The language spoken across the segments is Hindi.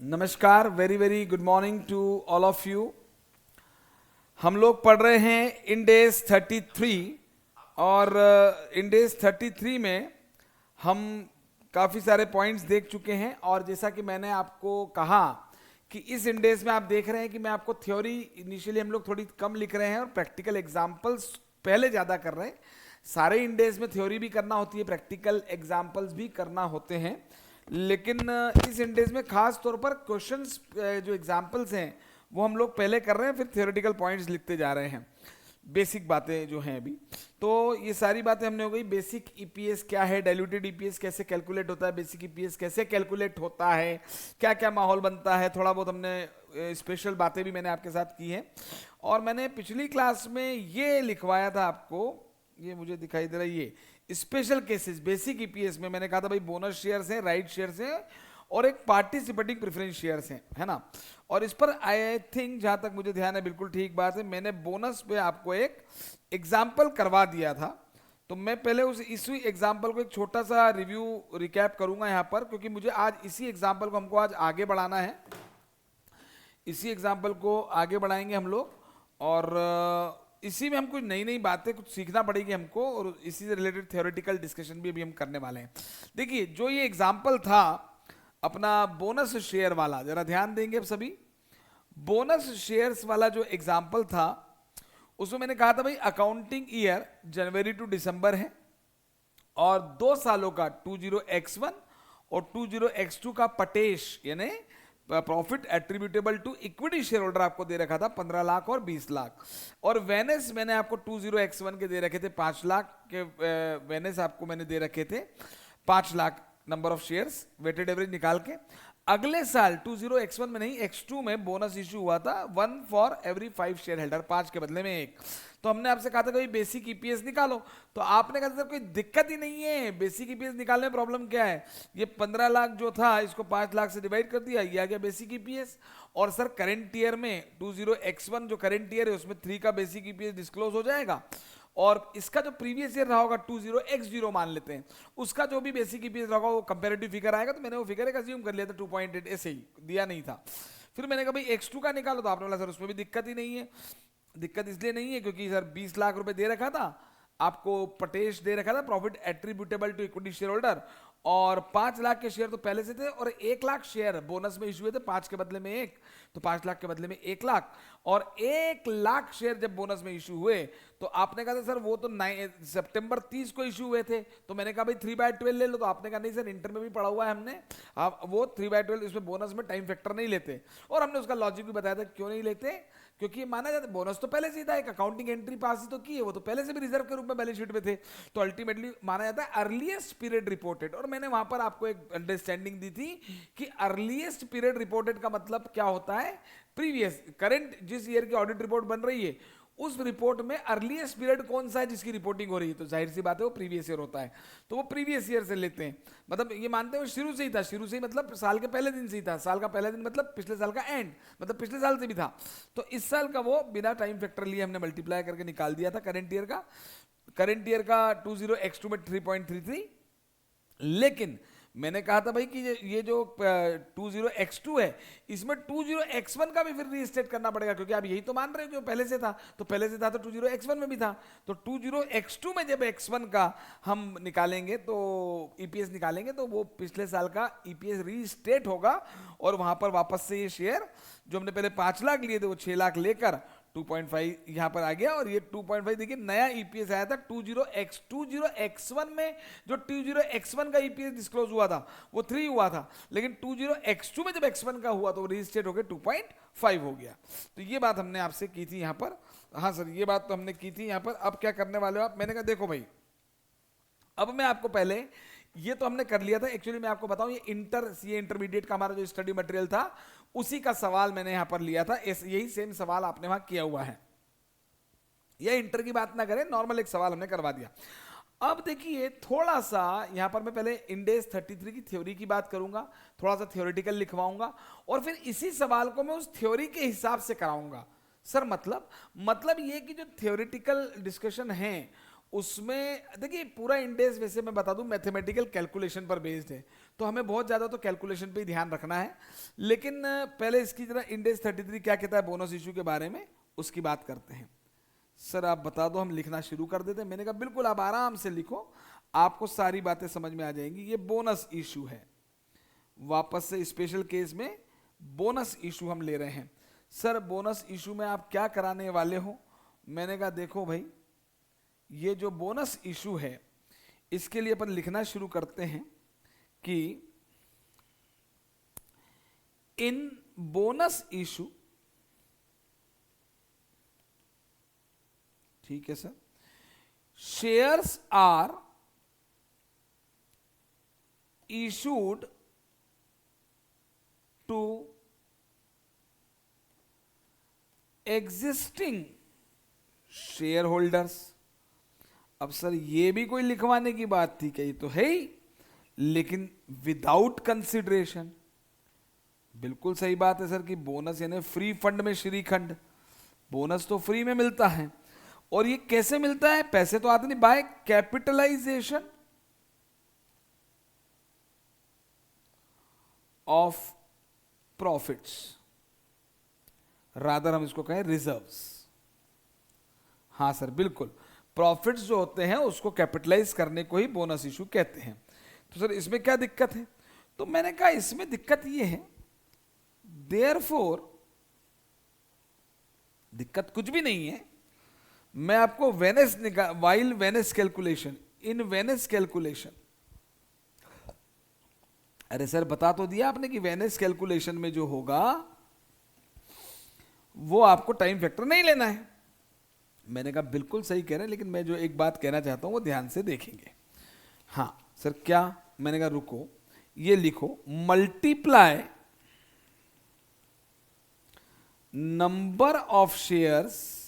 नमस्कार, very very good morning to all of you. हम लोग पढ़ रहे हैं इंडेज 33 और इंडेज 33 में हम काफ़ी सारे पॉइंट्स देख चुके हैं। और जैसा कि मैंने आपको कहा कि इस इंडेज में आप देख रहे हैं कि मैं आपको थ्योरी इनिशियली हम लोग थोड़ी कम लिख रहे हैं और प्रैक्टिकल एग्जाम्पल्स पहले ज़्यादा कर रहे हैं। सारे इंडेज में थ्योरी भी करना होती है, प्रैक्टिकल एग्जाम्पल्स भी करना होते हैं, लेकिन इस इंडेज में खास तौर पर क्वेश्चंस जो एग्जाम्पल्स हैं वो हम लोग पहले कर रहे हैं, फिर थ्योरेटिकल पॉइंट्स लिखते जा रहे हैं। बेसिक बातें जो हैं अभी, तो ये सारी बातें हमने हो गई। बेसिक ईपीएस क्या है, डाइल्यूटेड ईपीएस कैसे कैलकुलेट होता है, बेसिक ईपीएस कैसे कैलकुलेट होता है, क्या क्या माहौल बनता है, थोड़ा बहुत हमने स्पेशल बातें भी मैंने आपके साथ की हैं। और मैंने पिछली क्लास में ये लिखवाया था आपको, ये मुझे दिखाई दे रहा है, ये स्पेशल केसेस बेसिक ईपीएस में मैंने कहा था भाई बोनस शेयर्स हैं, राइट शेयर्स हैं और एक पार्टिसिपेटिंग प्रेफरेंस शेयर्स हैं, है ना। और इस पर आई थिंक जहां तक मुझे ध्यान है बिल्कुल ठीक बात है, मैंने बोनस पे आपको एक एग्जाम्पल करवा दिया था। तो मैं पहले उस इसी एग्जाम्पल को एक छोटा सा रिव्यू रिकैप करूंगा यहाँ पर, क्योंकि मुझे आज इसी एग्जाम्पल को हमको आज आगे बढ़ाना है। इसी एग्जाम्पल को आगे बढ़ाएंगे हम लोग और इसी में हम कुछ नई नई बातें कुछ सीखना पड़ेगी हमको, और इसी से रिलेटेड थ्योरेटिकल डिस्कशन भी अभी हम करने वाले हैं। देखिए, जो ये एग्जाम्पल था अपना बोनस शेयर वाला, जरा ध्यान देंगे अब सभी। बोनस शेयर्स वाला जो एग्जाम्पल था उसमें मैंने कहा था भाई accounting year January to December है और 2 सालों का 20x1 और 20x2 का पटेश यानी profit attributable to equity share holder आपको दे रखा था 15 लाख और 20 लाख। और वेनेस मैंने आपको 20x1 के दे रखे थे 5 लाख के, वेनेस आपको मैंने दे रखे थे 5 lakh number of shares weighted average निकाल के। अगले साल 20x1 में नहीं x2 में बोनस इशू हुआ था 1 फॉर एवरी 5 शेयर होल्डर, 5 के बदले में 1। तो हमने आपसे कहा था कि बेसिक ईपीएस निकालो, तो आपने कहा था कोई दिक्कत ही नहीं है, बेसिक ईपीएस निकालने में प्रॉब्लम क्या है, ये 15 लाख जो था इसको 5 लाख से डिवाइड कर दिया, ये आ गया बेसिक ईपीएस। और सर करंट ईयर में 20x1 जो करंट ईयर है उसमें 3 का बेसिक ईपीएस डिस्क्लोज हो जाएगा, और इसका जो प्रीवियस ईयर रहा होगा 20x0 मान लेते हैं, उसका जो भी बेसिक ईपीएस रहा होगा वो कंपैरेटिव फिगर आएगा। तो मैंने वो फिगर एक अज्यूम कर लिया था 2.8, ऐसे ही दिया नहीं था। फिर मैंने कहा भाई x2 का निकालो, तो आपने बोला सर उसमें भी दिक्कत ही नहीं है। दिक्कत इसलिए नहीं है क्योंकि सर 20 लाख रुपए दे रखा था आपको, पटेश दे रखा था profit attributable to equity share holder, और 5 लाख के शेयर तो पहले से थे और 1 लाख शेयर बोनस में इशू हुए थे, 5 के बदले में 1, तो 5 लाख के बदले में 1 लाख, और 1 लाख शेयर जब बोनस में इशू हुए तो आपने कहा था सर वो तो सितंबर 30 को इशू हुए थे, तो मैंने कहा भाई 3/12 ले लो, तो आपने कहा नहीं सर इंटर में भी पढ़ा हुआ है हमने, आप वो 3/12 इसमें बोनस में टाइम फैक्टर नहीं लेते। और हमने उसका लॉजिक भी बताया था क्यों नहीं लेते, क्योंकि माना जाता है बोनस तो पहले से ही था, एक अकाउंटिंग एंट्री पास ही तो की है, वो तो पहले से भी रिजर्व के रूप में बैलेंस शीट में थे, तो अल्टीमेटली माना जाता है अर्लीस्ट पीरियड रिपोर्टेड। और मैंने वहां पर आपको एक अंडरस्टैंडिंग दी थी कि अर्लीस्ट पीरियड रिपोर्टेड का मतलब क्या होता है, प्रीवियस करंट जिस ईयर की ऑडिट रिपोर्ट बन रही है उस रिपोर्ट में अर्लीस्ट पीरियड कौन सा है जिसकी रिपोर्टिंग हो रही है, तो जाहिर सी बात है वो प्रीवियस ईयर होता है, तो वो प्रीवियस ईयर से लेते हैं। मतलब ये मानते हैं शुरू से ही था, शुरू से ही मतलब साल के पहले दिन से ही था, साल का पहला दिन मतलब पिछले साल का एंड, मतलब पिछले साल से भी था, तो इस साल का वो बिना टाइम फैक्टर लिए हमने मल्टीप्लाई करके निकाल दिया था करंट ईयर का। करंट ईयर का 20x2 में 3.33, लेकिन मैंने कहा था भाई कि ये जो 20x2 है इसमें 20x1 का भी फिर रीस्टेट करना पड़ेगा, क्योंकि आप यही तो मान रहे हो कि पहले से था, तो पहले से था तो 20x1 में भी था, तो 20x2 में जब x1 का हम निकालेंगे तो ईपीएस निकालेंगे तो वो पिछले साल का ईपीएस रीस्टेट होगा, और वहां पर वापस से ये शेयर जो हमने पहले 5 लाख लिए थे वो 6 लाख लेकर 2.5 यहां पर आ गया, और ये 2.5 देखिए नया ईपीएस आया था 20x1 में, जो 20x1 का ईपीएस डिस्क्लोज हुआ था वो 3 हुआ था, लेकिन 20x2 में जब x1 का हुआ तो रीस्टेट होकर 2.5 हो गया। तो ये बात हमने आपसे की थी यहां पर, हाँ सर ये बात तो हमने की थी यहां पर। अब क्या करने वाले हो आप, मैंने कहा देखो भाई अब मैं आपको पहले ये तो हमने कर लिया था, एक्चुअली मैं आपको बताऊं ये इंटरमीडिएट का हमारा जो स्टडी मटेरियल था उसी का सवाल मैंने यहां पर लिया था, यही सेम सवाल आपने वहां किया हुआ है, ये इंटर की बात ना करें, नॉर्मल एक सवाल हमने करवा दिया। अब देखिए थोड़ा सा यहां पर मैं पहले इंडेज 33 की थ्योरी की बात करूंगा, थोड़ा सा थ्योरेटिकल लिखवाऊंगा, और फिर इसी सवाल को मैं उस थ्योरी के हिसाब से कराऊंगा। सर मतलब ये कि जो थ्योरेटिकल डिस्कशन है उसमें देखिए पूरा इंडेक्स वैसे मैं बता दूं मैथमेटिकल कैलकुलेशन पर बेस्ड है, तो हमें बहुत ज्यादा तो कैलकुलेशन पे ही ध्यान रखना है, लेकिन पहले इसकी जरा इंडेक्स 33 क्या कहता है बोनस इशू के बारे में, उसकी बात करते हैं। सर आप बता दो, हम लिखना शुरू कर देते हैं। मैंने कहा बिल्कुल आप आराम से लिखो, आपको सारी बातें समझ में आ जाएंगी। ये बोनस इशू है, वापस से स्पेशल केस में बोनस इशू हम ले रहे हैं। सर बोनस इशू में आप क्या कराने वाले हो? मैंने कहा देखो भाई, ये जो बोनस इशू है इसके लिए अपन लिखना शुरू करते हैं कि इन बोनस इशू, ठीक है sir, shares are issued to existing shareholders। अब सर ये भी कोई लिखवाने की बात थी क्या? ये तो है ही, लेकिन विदाउट कंसिडरेशन। बिल्कुल सही बात है सर कि बोनस यानी फ्री फंड में श्रीखंड, बोनस तो फ्री में मिलता है। और ये कैसे मिलता है? पैसे तो आते नहीं, by capitalisation of profits, rather हम इसको कहें रिजर्व्स। हाँ सर बिल्कुल, प्रॉफिट्स जो होते हैं उसको कैपिटलाइज करने को ही बोनस इशू कहते हैं। तो सर इसमें क्या दिक्कत है? तो मैंने कहा इसमें दिक्कत ये है, देयरफॉर दिक्कत कुछ भी नहीं है। मैं आपको वेनेस वाइल वेनेस कैलकुलेशन, इन वेनेस कैलकुलेशन, अरे सर बता तो दिया आपने कि वेनेस कैलकुलेशन में जो होगा वो आपको टाइम फैक्टर नहीं लेना है। मैंने कहा बिल्कुल सही कह रहे हैं, लेकिन मैं जो एक बात कहना चाहता हूं वो ध्यान से देखेंगे। हाँ सर क्या? मैंने कहा रुको, ये लिखो, multiply number of shares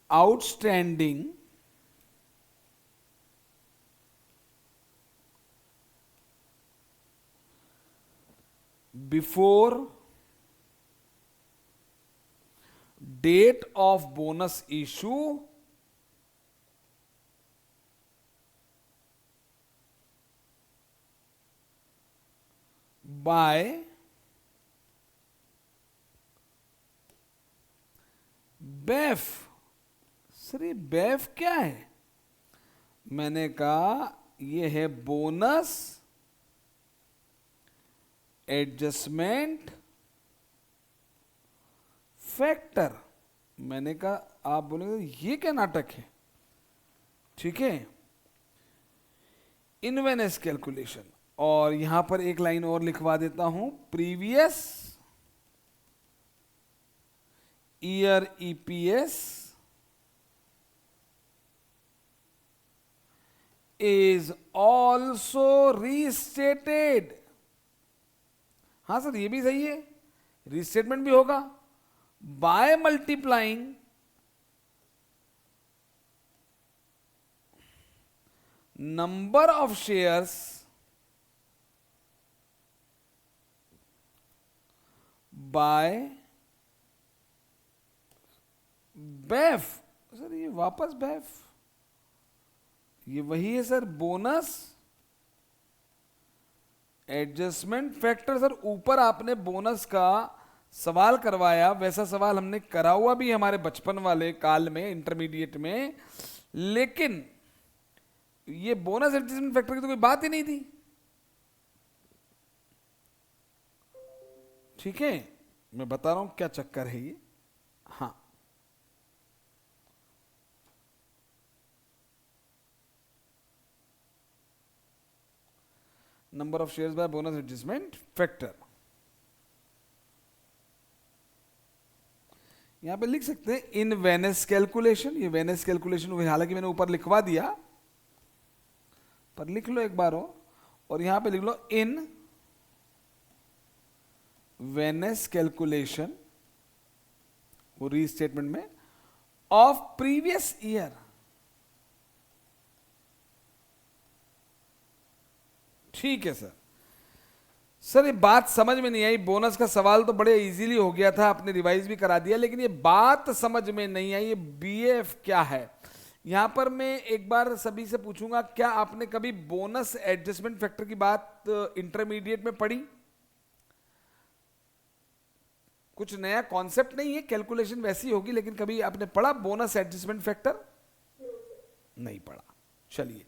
outstanding before date of bonus issue by BEF। Sir ये BEF क्या है? मैंने कहा ये है बोनस एडजस्टमेंट फैक्टर। मैंने कहा आप बोलेंगे ये क्या नाटक है? ठीक है, इनवेनेस कैलकुलेशन। और यहां पर एक लाइन और लिखवा देता हूं, previous year EPS is also restated. हाँ सर ये भी सही है, रीस्टेटमेंट भी होगा by multiplying number of shares by BAF. Sir ये वापस बेफ, ये वही है sir, bonus adjustment factor. Sir ऊपर आपने बोनस का सवाल करवाया, वैसा सवाल हमने करा हुआ भी हमारे बचपन वाले काल में, इंटरमीडिएट में, लेकिन ये बोनस एडजस्टमेंट फैक्टर की तो कोई बात ही नहीं थी। ठीक है, मैं बता रहा हूं क्या चक्कर है ये। हाँ number of shares by bonus adjustment factor, यहां पे लिख सकते हैं इन वेनेस कैलकुलेशन। ये वेनेस कैलकुलेशन हालांकि मैंने ऊपर लिखवा दिया, पर लिख लो एक बार और यहां पे लिख लो इन वेनेस कैलकुलेशन, वो रीस्टेटमेंट में, ऑफ प्रीवियस ईयर। ठीक है सर, सर ये बात समझ में नहीं आई, बोनस का सवाल तो बड़े इजीली हो गया था, आपने रिवाइज भी करा दिया, लेकिन ये बात समझ में नहीं आई, ये बीएफ क्या है। यहां पर मैं एक बार सभी से पूछूंगा, क्या आपने कभी बोनस एडजस्टमेंट फैक्टर की बात इंटरमीडिएट में पढ़ी? कुछ नया कॉन्सेप्ट नहीं है, कैलकुलेशन वैसी होगी, लेकिन कभी आपने पढ़ा बोनस एडजस्टमेंट फैक्टर? नहीं पढ़ा। चलिए,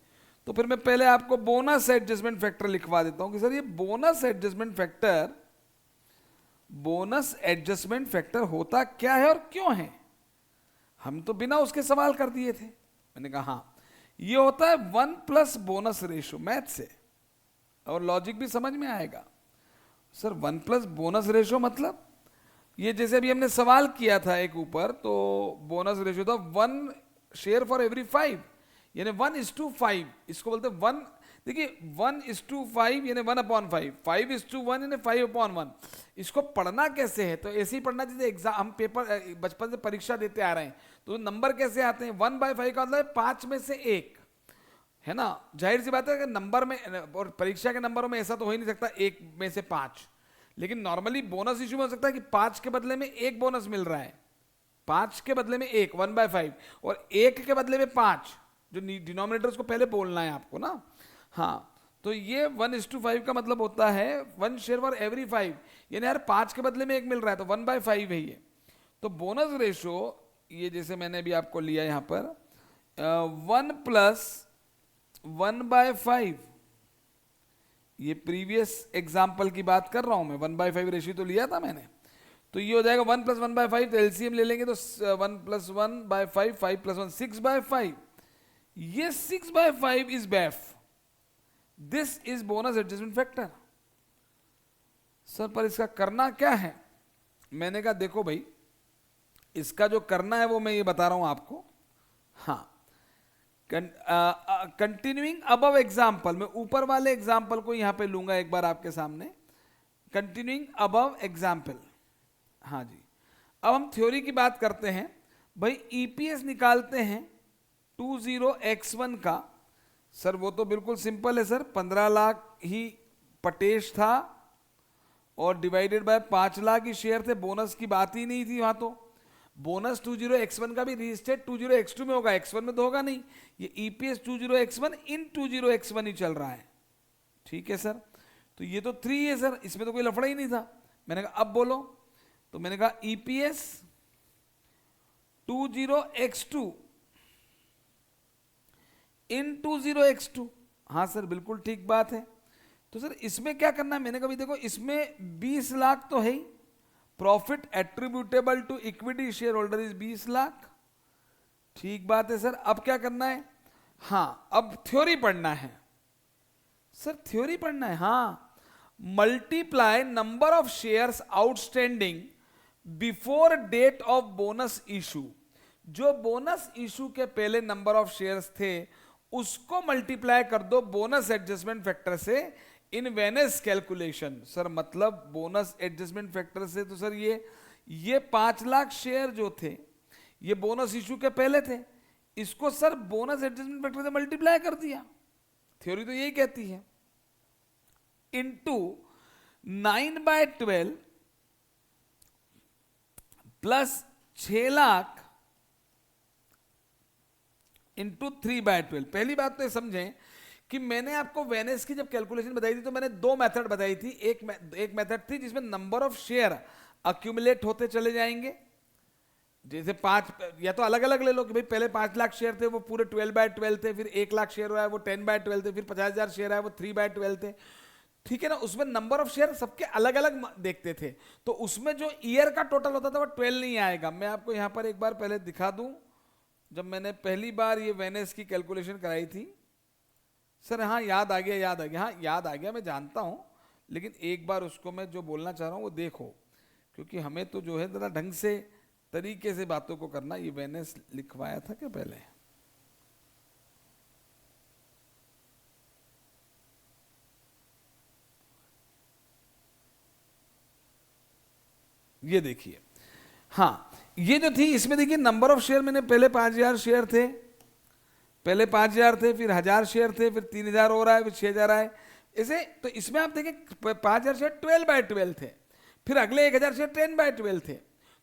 तो फिर मैं पहले आपको बोनस एडजस्टमेंट फैक्टर लिखवा देता हूं कि सर ये बोनस एडजस्टमेंट फैक्टर होता क्या है और क्यों है। हम तो बिना उसके सवाल कर दिए थे। मैंने कहा हाँ, ये होता है 1 प्लस बोनस रेशो, मैथ से, और लॉजिक भी समझ में आएगा। सर 1 प्लस बोनस रेशो मतलब ये जैसे अभी हमने सवाल किया था एक ऊपर, तो बोनस रेशो था 1 शेयर फॉर एवरी 5, यानी 1:5, इसको बोलते हैं 1। देखिए 1:5 यानी 1/5, 5:1 यानी 5/1। इसको पढ़ना कैसे है, तो ऐसे ही पढ़ना, जैसे एग्जाम हम पेपर बचपन से परीक्षा देते आ रहे हैं, तो नंबर कैसे आते हैं, 1/5 का मतलब है 5 में से 1, है ना। जाहिर सी बात है कि नंबर में और परीक्षा के नंबरों में ऐसा तो हो ही नहीं सकता 1 में से 5, लेकिन नॉर्मली बोनस इशू में हो सकता है कि 5 के बदले में 1 बोनस मिल रहा है, 5 के बदले में 1, 1/5, और 1 के बदले में 5, जो डिनोमिनेटर उसको पहले बोलना है आपको ना। हाँ, तो ये 1:5 का मतलब होता है 1 शेयर फॉर एवरी 5, यानी यार 5 के बदले में 1 मिल रहा है, तो 1/5 है ये। तो बोनस रेशो ये जैसे मैंने भी आपको लिया यहां पर 1 प्लस 1/5, ये प्रीवियस एग्जाम्पल की बात कर रहा हूं मैं, 1/5 रेशियो तो लिया था मैंने, तो ये हो जाएगा 1 प्लस 1/5, तो एलसीएम ले लेंगे तो 1 प्लस 1/5, 5 प्लस 1 6/5, ये 6/5 is BEF, this is bonus adjustment factor. Sir पर इसका करना क्या है? मैंने कहा देखो भाई, इसका जो करना है वो मैं ये बता रहा हूं आपको। हाँ, कंटिन्यूइंग अबव एग्जाम्पल, मैं ऊपर वाले एग्जाम्पल को यहां पे लूंगा एक बार आपके सामने, कंटिन्यूइंग अबव एग्जाम्पल। हाँ जी, अब हम थ्योरी की बात करते हैं भाई। ईपीएस निकालते हैं 20x1 का। सर वो तो बिल्कुल सिंपल है सर, 15 लाख ही पटेश था और divided by 5 lakh he share थे, बोनस की बात ही नहीं थी वहां। तो बोनस 20x1 का भी रीस्टेट 20x2 में होगा, x1 में तो होगा नहीं। ये ईपीएस 20x1 इन 20x1 ही चल रहा है, ठीक है सर। तो ये तो 3 है सर, इसमें तो कोई लफड़ा ही नहीं था। मैंने कहा अब बोलो, तो मैंने कहा ईपीएस 20x2 इन 20x2। हाँ सर बिल्कुल ठीक बात है। तो सर इसमें क्या करना है? मैंने कहा देखो इसमें 20 लाख तो है ही, profit attributable to equity share holder is 20 lakh, ठीक बात है सर। अब क्या करना है? हाँ, अब थ्योरी पढ़ना है सर, थ्योरी पढ़ना है। हाँ, multiply number of shares outstanding before date of bonus issue. जो बोनस इशू के पहले नंबर ऑफ शेयर्स थे उसको मल्टीप्लाई कर दो बोनस एडजस्टमेंट फैक्टर से इन वेनेस कैलकुलेशन। सर मतलब बोनस एडजस्टमेंट फैक्टर से, तो सर ये 5 लाख शेयर जो थे ये बोनस इशू के पहले थे, इसको सर बोनस एडजस्टमेंट फैक्टर से मल्टीप्लाई कर दिया। थ्योरी तो यही कहती है, इनटू 9/12 प्लस 6 लाख इंटू 3/12। पहली बात तो समझें कि मैंने आपको वेनेस की जब कैलकुलेशन बताई थी तो मैंने 2 मेथड बताई थी। एक मेथड थी जिसमें नंबर ऑफ शेयर अक्यूमुलेट होते चले जाएंगे, जैसे 5, या तो अलग अलग ले लो कि भाई पहले 5 लाख शेयर थे वो पूरे 12/12 थे, फिर 1 लाख शेयर हुआ है वो 10/12 थे, फिर 50,000 शेयर है वो 3/12 थे, ठीक है ना। उसमें नंबर ऑफ शेयर सबके अलग अलग देखते थे, तो उसमें जो ईयर का टोटल होता था वो 12 नहीं आएगा। मैं आपको यहां पर एक बार पहले दिखा दूं, जब मैंने पहली बार ये वेनेस की कैलकुलेशन कराई थी। सर हाँ याद आ गया, हाँ याद आ गया, मैं जानता हूं, लेकिन एक बार उसको मैं जो बोलना चाह रहा हूं वो देखो, क्योंकि हमें तो जो है जरा ढंग से तरीके से बातों को करना। ये वेनेस लिखवाया था क्या पहले? ये देखिए, हाँ ये जो थी इसमें देखिए नंबर ऑफ शेयर मैंने पहले 5,000 शेयर थे, पहले 5,000 थे, फिर 1,000 शेयर थे, फिर 3,000 हो रहा है, फिर 6,000 आए, इसे तो इसमें आप देखें 5,000 शेयर 12/12 थे, फिर अगले 1,000 शेयर 10/12 थे।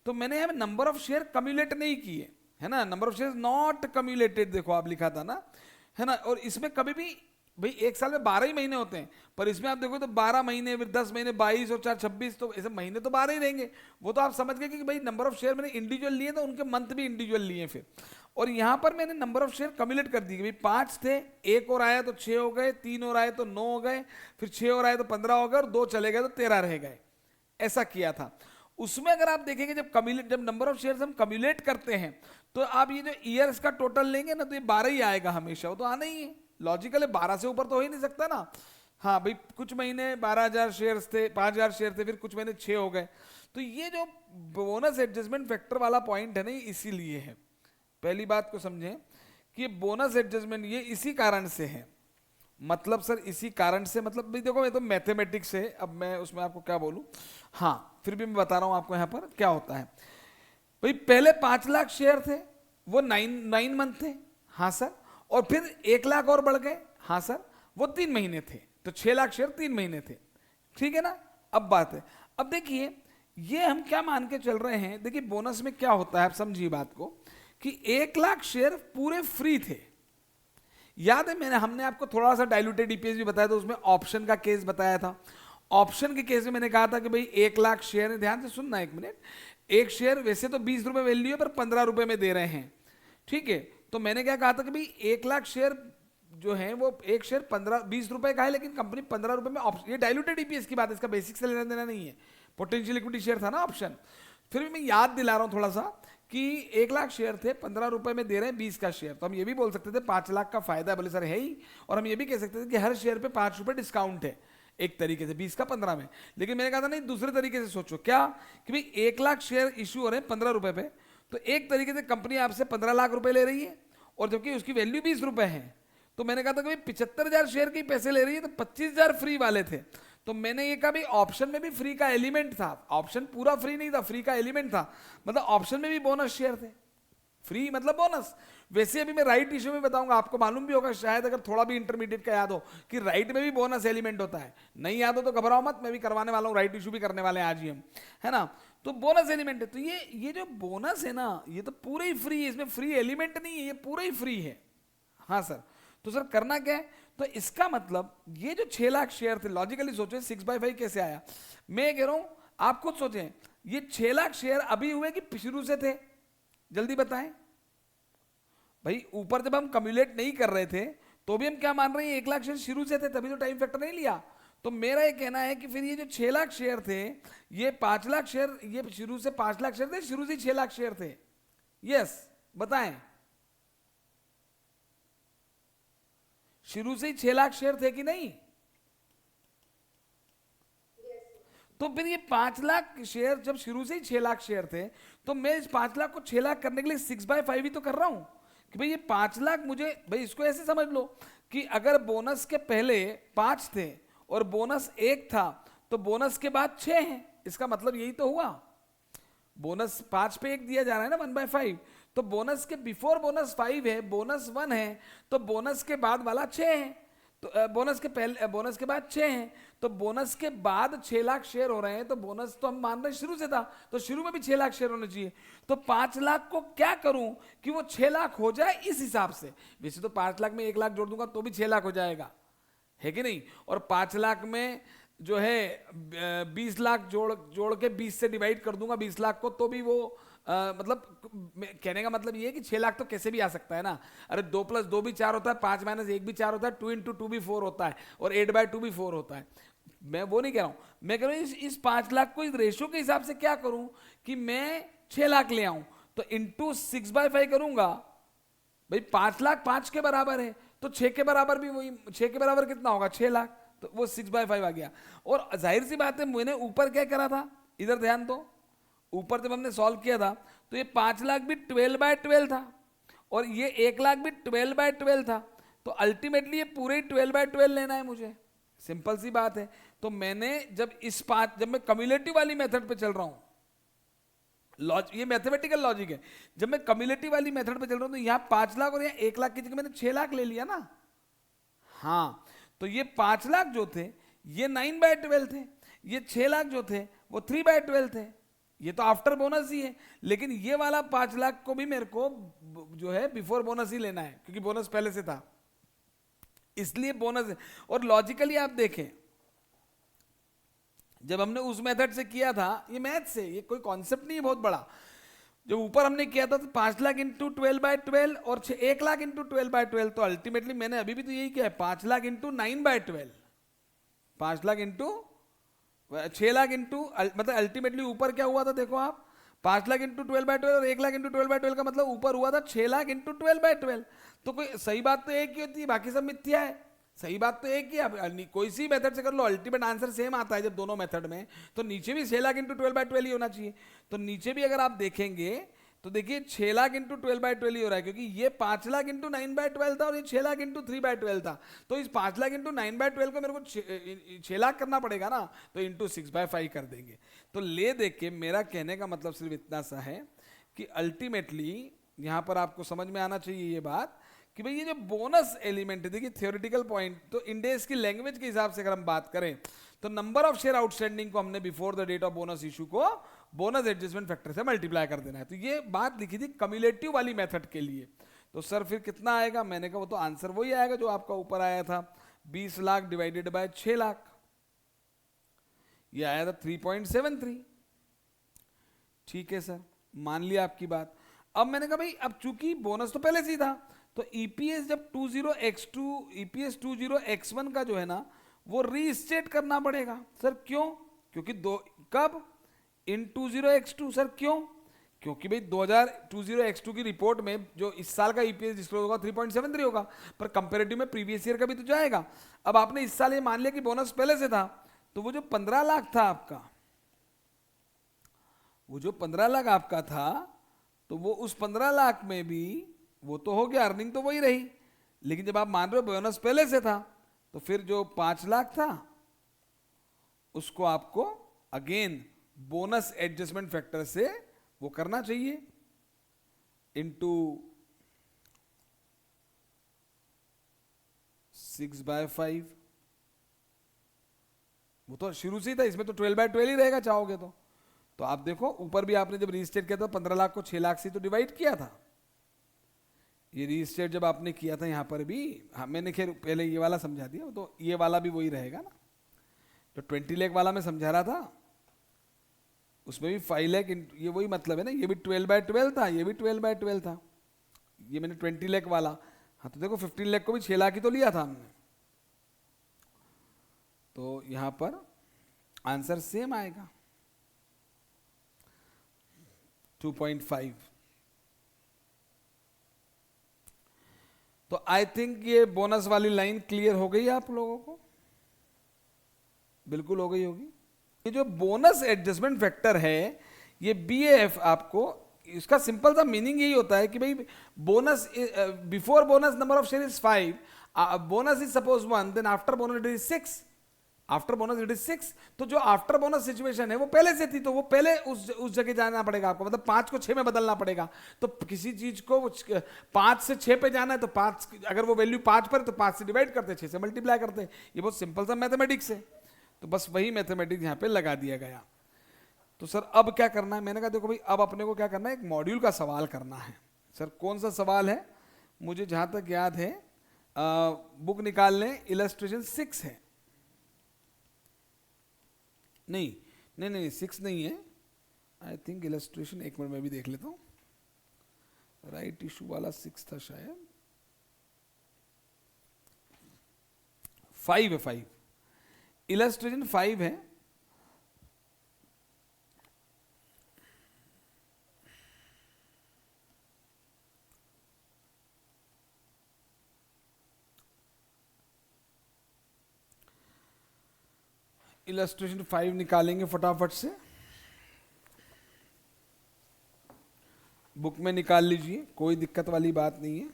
तो मैंने यहाँ नंबर ऑफ शेयर कम्युलेट नहीं किए, है ना, नंबर ऑफ शेयर नॉट कम्युलेटेड, देखो आप लिखा था ना, है ना। और इसमें कभी भी भाई एक साल में 12 ही महीने होते हैं, पर इसमें आप देखो तो 12 महीने, फिर 10 महीने, 22 और 4 26, तो ऐसे महीने तो 12 ही रहेंगे। वो तो आप समझ गए कि भाई नंबर ऑफ शेयर मैंने इंडिविजुअल लिए तो उनके मंथ भी इंडिविजुअल लिए फिर। और यहाँ पर मैंने नंबर ऑफ शेयर कम्युलेट कर दी, भाई 5 थे, एक और आया तो 6 हो गए, 3 और आए तो 9 हो गए, फिर 6 और आए तो 15 हो गए, और 2 चले गए तो 13 रह गए, ऐसा किया था। उसमें अगर आप देखेंगे जब नंबर ऑफ शेयर्स हम कम्युलेट करते हैं, तो आप ये जो ईयर्स का टोटल लेंगे ना, तो ये 12 ही आएगा हमेशा, वो तो आना ही है, लॉजिकल है, 12 से ऊपर तो हो ही नहीं सकता ना। हाँ भाई कुछ महीने 12,000 शेयर्स थे, 5,000 शेयर थे, फिर कुछ महीने 6 हो गए। तो ये जो बोनस एडजस्टमेंट फैक्टर वाला पॉइंट है ना, ये इसीलिए है। पहली बात को समझें कि बोनस एडजस्टमेंट ये इसी कारण से है, मतलब सर इसी कारण से, मतलब भाई देखो ये तो मैथमेटिक्स है, अब मैं उसमें आपको क्या बोलूं। हाँ फिर भी मैं बता रहा हूं आपको यहाँ पर क्या होता है। भाई पहले 5 लाख शेयर थे, वो 9 मंथ थे, हाँ सर, और फिर 1 लाख और बढ़ गए, हाँ सर, वो 3 महीने थे, तो 6 लाख शेयर 3 महीने थे, ठीक है ना। अब बात है, अब देखिए ये हम क्या मान के चल रहे हैं, देखिए बोनस में क्या होता है, आप समझिए बात को, कि 1 लाख शेयर पूरे फ्री थे। याद है हमने आपको थोड़ा सा डाइल्यूटेड ईपीएस भी बताया था, उसमें ऑप्शन का केस बताया था। ऑप्शन के केस में मैंने कहा था कि भाई 1 लाख शेयर, ध्यान से सुनना एक मिनट, एक शेयर वैसे तो 20 रुपए वैल्यू है, पर 15 रुपए में दे रहे हैं, ठीक है। तो मैंने क्या कहा था कि भाई 1 लाख शेयर जो है वो एक शेयर 20 रुपए का है, लेकिन कंपनी 15 रुपए में, ये डाइल्यूटेड ईपीएस की बात है, इसका बेसिक से लेना देना नहीं है, पोटेंशियल इक्विटी शेयर था ना ऑप्शन। फिर भी मैं याद दिला रहा हूं थोड़ा सा कि 1 लाख शेयर थे, 15 रुपए में दे रहे हैं 20 का शेयर, तो हम ये भी बोल सकते थे 5 लाख का फायदा है, बोले सर है ही, और हम ये भी कह सकते थे कि हर शेयर पे 5 रुपए डिस्काउंट है, एक तरीके से 20 का 15 में। लेकिन मैंने कहा था नहीं, दूसरे तरीके से सोचो, क्या कि भाई 1 लाख शेयर इशू हो रहे हैं 15 रुपए पे, तो एक तरीके से कंपनी आपसे 15 लाख रुपए ले रही है, और जबकि उसकी वैल्यू 20 रुपए है। तो मैंने कहा था कि 75,000 शेयर के पैसे ले रही है, तो 25,000 फ्री वाले थे। तो मैंने ये कहा भाई ऑप्शन में भी फ्री का एलिमेंट था, ऑप्शन पूरा फ्री नहीं था, फ्री का एलिमेंट था, मतलब ऑप्शन में भी बोनस शेयर थे, फ्री मतलब बोनस। वैसे अभी मैं राइट इशू में बताऊंगा, आपको मालूम भी होगा शायद, अगर थोड़ा भी इंटरमीडिएट का याद हो, कि राइट में भी बोनस एलिमेंट होता है। नहीं याद हो तो घबराओ मत, मैं भी करवाने वाला हूँ, राइट इशू भी करने वाले हैं आज ही हम, है ना। तो बोनस एलिमेंट है, तो ये जो बोनस है ना, ये तो पूरे ही फ्री है, इसमें फ्री एलिमेंट नहीं है, ये पूरा ही फ्री है। हाँ सर, तो सर करना क्या है, तो इसका मतलब ये जो 6 लाख शेयर थे, लॉजिकली सोचे 6/5 कैसे आया। मैं कह रहा हूं आप खुद सोचें, ये 6 लाख शेयर अभी हुए कि शुरू से थे, जल्दी बताएं भाई। ऊपर जब हम कम्युलेट नहीं कर रहे थे तो भी हम क्या मान रहे हैं, 1 लाख शेयर शुरू से थे, तभी तो टाइम फैक्टर नहीं लिया। तो मेरा ये कहना है कि फिर ये जो 6 लाख शेयर थे, ये 5 लाख शेयर, ये शुरू से 5 लाख शेयर थे, शुरू से 6 लाख शेयर थे। यस बताएं, शुरू से ही 6 लाख शेयर थे कि नहीं। तो फिर ये 5 लाख शेयर जब शुरू से ही 6 लाख शेयर थे, तो मैं इस 5 लाख को 6 लाख करने के लिए 6/5 ही तो कर रहा हूं, कि भाई ये 5 लाख मुझे, भाई इसको ऐसे समझ लो कि अगर बोनस के पहले 5 थे और बोनस 1 था, तो बोनस के बाद 6 है, इसका मतलब यही तो हुआ। बोनस 5 पे 1 दिया जा रहा है ना, 1/5, तो बोनस के बिफोर बोनस 5 है, बोनस 1 है, तो बोनस के बाद वाला 6 है, तो बोनस के पहले, बोनस के बाद 6 है, तो बोनस के बाद 6 लाख शेयर हो रहे हैं, तो बोनस तो हम मान रहे हैं शुरू से था, तो शुरू में भी 6 लाख शेयर होने चाहिए। तो 5 लाख को क्या करूं कि वो 6 लाख हो जाए इस हिसाब से। वैसे तो 5 लाख में 1 लाख जोड़ दूंगा तो भी 6 लाख हो जाएगा, है कि नहीं। और 5 लाख में जो है 20 लाख जोड़ के 20 से डिवाइड कर दूंगा 20 लाख को, तो भी वो मतलब कहने का मतलब ये है कि 6 लाख तो कैसे भी आ सकता है ना। अरे 2 + 2 भी 4 होता है, 5 - 1 भी 4 होता है, 2 × 2 भी 4 होता है, और 8/2 भी 4 होता है। मैं वो नहीं कह रहा हूं, मैं कह रहा हूं इस 5 लाख को इस रेशियो के हिसाब से क्या करूं कि मैं 6 लाख ले आऊं, तो इंटू 6/5 करूंगा। भाई 5 लाख 5 के बराबर है, तो 6 के बराबर भी वही, 6 के बराबर कितना होगा, 6 लाख, तो वो 6/5 आ गया। और जाहिर सी बात है, मैंने ऊपर क्या करा था, इधर ध्यान दो, ऊपर जब हमने सॉल्व किया था तो ये 5 लाख भी 12/12 था, और ये 1 लाख भी 12/12 था, तो अल्टीमेटली ये पूरे ही 12/12 लेना है मुझे, सिंपल सी बात है। तो मैंने जब जब मैं कम्युलेटिव वाली मेथड पे चल रहा हूं, ये मैथमेटिकल लॉजिक है, जब मैं कम्युलेटिव वाली मेथड पे चल रहा हूं, तो यहां 5 लाख और यहां 1 लाख की जगह मैंने 6 लाख ले लिया ना। हाँ, तो ये 5 लाख जो थे ये 9/12 थे, ये 6 लाख जो थे वो 3/12 थे। ये तो आफ्टर बोनस ही है, लेकिन ये वाला 5 लाख को भी मेरे को जो है बिफोर बोनस ही लेना है, क्योंकि बोनस पहले से था, इसलिए बोनस है। और लॉजिकली आप देखें, जब हमने उस मेथड से किया था, ये मैथ से, ये कोई कॉन्सेप्ट नहीं है बहुत बड़ा, जब ऊपर हमने किया था तो 5 लाख इंटू 12/12 और 1 लाख इंटू 12/12, तो अल्टीमेटली मैंने अभी भी तो यही किया है, 5 lakh into 9/12, 5 lakh into 6 lakh into, मतलब अल्टीमेटली ऊपर क्या हुआ था देखो आप, 5 लाख इंटू 12/12 और 1 लाख इंटू 12/12 का मतलब ऊपर हुआ था 6 लाख इंटू 12/12। तो कोई सही बात तो एक ही होती है, बाकी सब मिथ्या है। सही बात तो एक ही, आप कोई सी मेथड से कर लो अल्टीमेट आंसर सेम आता है जब दोनों मेथड में, तो नीचे भी 6 लाख इंटू 12/12 ही होना चाहिए। तो नीचे भी अगर आप देखेंगे तो देखिए 6 लाख इंटू 12/12 ही हो रहा है, क्योंकि ये 5 लाख इंटू 9/12 था और ये 6 लाख इंटू 3/12 था। तो इस 5 लाख इंटू 9/12 को मेरे को 6 लाख करना पड़ेगा ना, तो इंटू 6/5 कर देंगे। तो ले दे के मेरा कहने का मतलब सिर्फ इतना सा है कि अल्टीमेटली यहां पर आपको समझ में आना चाहिए ये बात कि भाई ये जो बोनस एलिमेंट है, देखिए थियोरेटिकल पॉइंट, तो इंडेस की लैंग्वेज के हिसाब से अगर हम बात करें तो नंबर ऑफ शेयर आउटस्टैंडिंग को हमने before the date of bonus issue को बोनस एडजस्टमेंट फैक्टर से मल्टीप्लाई कर देना है। तो ये बात लिखी थी कम्युलेटिव वाली मेथड के लिए। तो सर फिर कितना आएगा, मैंने कहा वो तो आंसर वही आएगा जो आपका ऊपर आया था, 20 लाख डिवाइडेड बाय 6 लाख, ये आया था 3.73। ठीक है सर, मान लिया आपकी बात। अब मैंने कहा भाई अब चूंकि बोनस तो पहले से ही था, तो ईपीएस जब 20x2 ईपीएस 20x1 का जो है ना वो रीस्टेट करना पड़ेगा। सर क्यों? क्योंकि दो कब इन 20x2, सर क्यों? क्योंकि भाई 2020x2 की रिपोर्ट में जो इस साल का ईपीएस डिस्क्लोज होगा 3.73 होगा, पर कंपैरेटिव में प्रीवियस ईयर का भी तो जाएगा। अब आपने इस साल ये मान लिया कि बोनस पहले से था, तो वो जो 15 लाख था आपका, वो जो 15 लाख आपका था, तो वो उस 15 लाख में भी वो तो हो गया, अर्निंग तो वही रही, लेकिन जब आप मान रहे हो बोनस पहले से था, तो फिर जो 5 लाख था उसको आपको अगेन बोनस एडजस्टमेंट फैक्टर से वो करना चाहिए इंटू 6/5। वो तो शुरू से ही था, इसमें तो 12/12 ही रहेगा चाहोगे तो आप देखो ऊपर भी आपने जब रीस्टेट किया था 15 लाख को 6 लाख से तो डिवाइड किया था। ये रीस्टेट जब आपने किया था यहाँ पर भी, हाँ मैंने खैर पहले ये वाला समझा दिया, तो ये वाला भी वही रहेगा ना, तो 20 लाख वाला मैं समझा रहा था, उसमें भी 5 लाख, ये वही मतलब है ना, ये भी 12/12 था, ये भी 12/12 था, ये मैंने 20 लाख वाला, हाँ तो देखो 15 लाख को भी 6 लाख ही तो लिया था हमने, तो यहाँ पर आंसर सेम आएगा 2.5। तो आई थिंक ये बोनस वाली लाइन क्लियर हो गई आप लोगों को, बिल्कुल हो गई होगी। ये जो बोनस एडजस्टमेंट फैक्टर है, ये बीएएफ, आपको इसका सिंपल सा मीनिंग यही होता है कि भाई bonus before bonus number of share is 5, bonus is suppose 1, then after bonus it is 6, after bonus it is 6। तो जो आफ्टर बोनस सिचुएशन है वो पहले से थी, तो वो पहले उस जगह जाना पड़ेगा आपको, मतलब 5 को 6 में बदलना पड़ेगा। तो किसी चीज को 5 से 6 पे जाना है तो 5, अगर वो वैल्यू 5 पर है तो 5 से डिवाइड करते, 6 से मल्टीप्लाई करते। ये बहुत सिंपल सा मैथमेटिक्स है, तो बस वही मैथमेटिक्स यहाँ पे लगा दिया गया। तो सर अब क्या करना है? मैंने कहा देखो भाई अब अपने को क्या करना है, एक मॉड्यूल का सवाल करना है। सर कौन सा सवाल है? मुझे जहां तक याद है बुक निकाल लें, इलस्ट्रेशन 6 है, नहीं 6 नहीं है, आई थिंक इलस्ट्रेशन, एक मिनट में भी देख लेता हूँ, राइट इशू वाला 6 था शायद, 5 है, 5 इलस्ट्रेशन 5 है। इलस्ट्रेशन 5 निकालेंगे फटाफट से, बुक में निकाल लीजिए, कोई दिक्कत वाली बात नहीं है।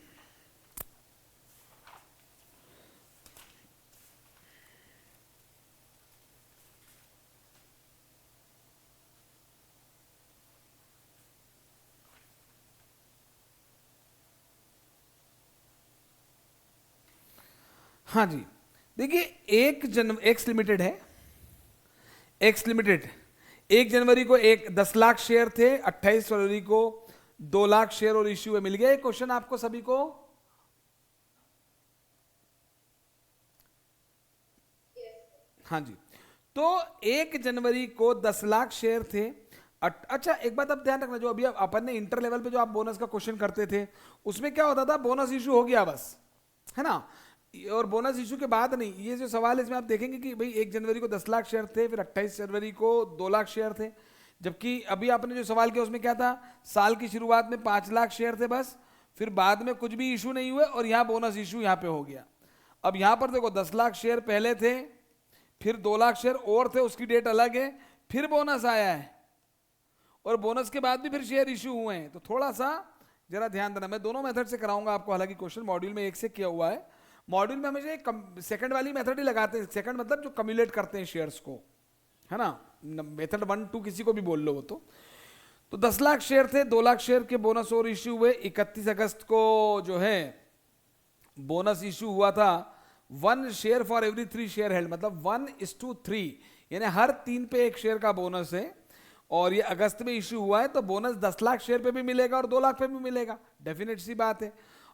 हाँ जी, देखिए एक्स लिमिटेड है, एक्स लिमिटेड 1 जनवरी को 10 लाख शेयर थे, 28 फरवरी को 2 लाख शेयर और इश्यू है। मिल गया ये क्वेश्चन आपको सभी को? हाँ जी। तो 1 जनवरी को 10 लाख शेयर थे। अच्छा एक बात अब ध्यान रखना, जो अभी अपन ने इंटर लेवल पे जो आप बोनस का क्वेश्चन करते थे उसमें क्या होता था, बोनस इशू हो गया बस, है ना, और बोनस इशू के बाद नहीं। ये जो सवाल है इसमें आप देखेंगे कि भाई 1 जनवरी को 10 लाख शेयर थे, फिर 28 फरवरी को 2 लाख शेयर थे, जबकि अभी आपने जो सवाल किया उसमें क्या था, साल की शुरुआत में 5 लाख शेयर थे बस, फिर बाद में कुछ भी इशू नहीं हुए और यहाँ बोनस इशू यहाँ पे हो गया। अब यहाँ पर देखो 10 लाख शेयर पहले थे, फिर 2 लाख शेयर और थे, उसकी डेट अलग है, फिर बोनस आया है, और बोनस के बाद भी फिर शेयर इशू हुए हैं। तो थोड़ा सा जरा ध्यान देना, मैं दोनों मेथड से कराऊंगा आपको, हालांकि क्वेश्चन मॉड्यूल में एक से किया हुआ है, मॉड्यूल में हमेशा एक सेकंड वाली मेथड ही लगाते हैं, सेकंड मतलब जो कम्युलेट करते हैं शेयर्स को, है ना, मेथड 1 2 किसी को भी बोल लो वो। तो 10 लाख शेयर थे, 2 लाख शेयर के बोनस और इश्यू हुए। 31 अगस्त को जो है बोनस इशू हुआ था, 1 share for every 3 share held, मतलब 1:3, यानी हर 3 पे 1 शेयर का बोनस है, और ये अगस्त में इशू हुआ है, तो बोनस 10 लाख शेयर पे भी मिलेगा और 2 लाख पे भी मिलेगा, डेफिनेट सी बात है।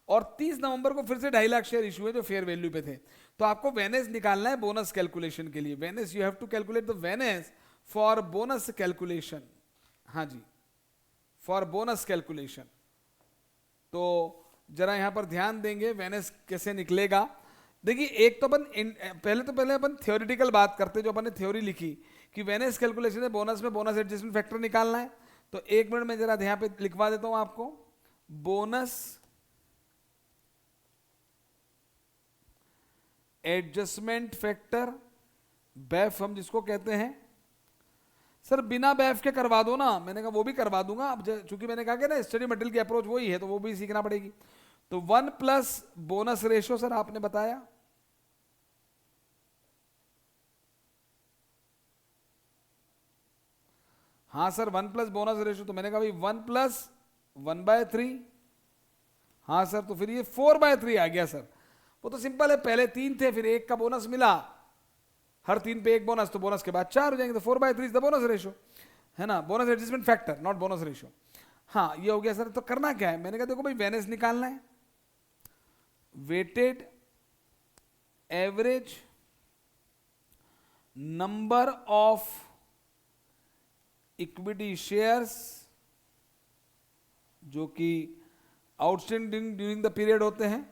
और 30 नवंबर को फिर से 2.5 लाख शेयर इशू है जो फेयर वैल्यू पे थे। तो आपको वेनेस निकालना है बोनस कैलकुलेशन के लिए, wages you have to calculate the wages for bonus calculation. हाँ जी, फॉर बोनस कैलकुलेशन। तो जरा यहां पर ध्यान देंगे वेनेस कैसे निकलेगा। देखिए एक तो पहले अपन थ्योरेटिकल बात करते, जो अपन ने थ्योरी लिखी कि वेनेस कैलकुलेशन है, बोनस में बोनस एडजस्टमेंट फैक्टर निकालना है। तो 1 मिनट में जरा यहां पे लिखवा देता हूं आपको, बोनस एडजस्टमेंट फैक्टर, बैफ हम जिसको कहते हैं। सर बिना बैफ के करवा दो ना, मैंने कहा वो भी करवा दूंगा, अब चूंकि मैंने कहा कि ना स्टडी मटेरियल की अप्रोच वही है तो वो भी सीखना पड़ेगी। तो 1 प्लस बोनस रेशियो सर आपने बताया, हाँ सर 1 प्लस बोनस रेशियो, तो मैंने कहा भाई 1 प्लस 1/3, हाँ सर, तो फिर ये 4/3 आ गया सर। वो तो सिंपल है, पहले 3 थे फिर 1 का बोनस मिला, हर 3 पे 1 बोनस, तो बोनस के बाद 4 हो जाएंगे, तो 4/3 इज द बोनस रेशियो, है ना, bonus adjustment factor not bonus ratio. हाँ ये हो गया सर। तो करना क्या है, मैंने कहा देखो भाई वेनेस निकालना है, weighted average number of equity shares जो कि आउटस्टैंडिंग ड्यूरिंग द पीरियड होते हैं।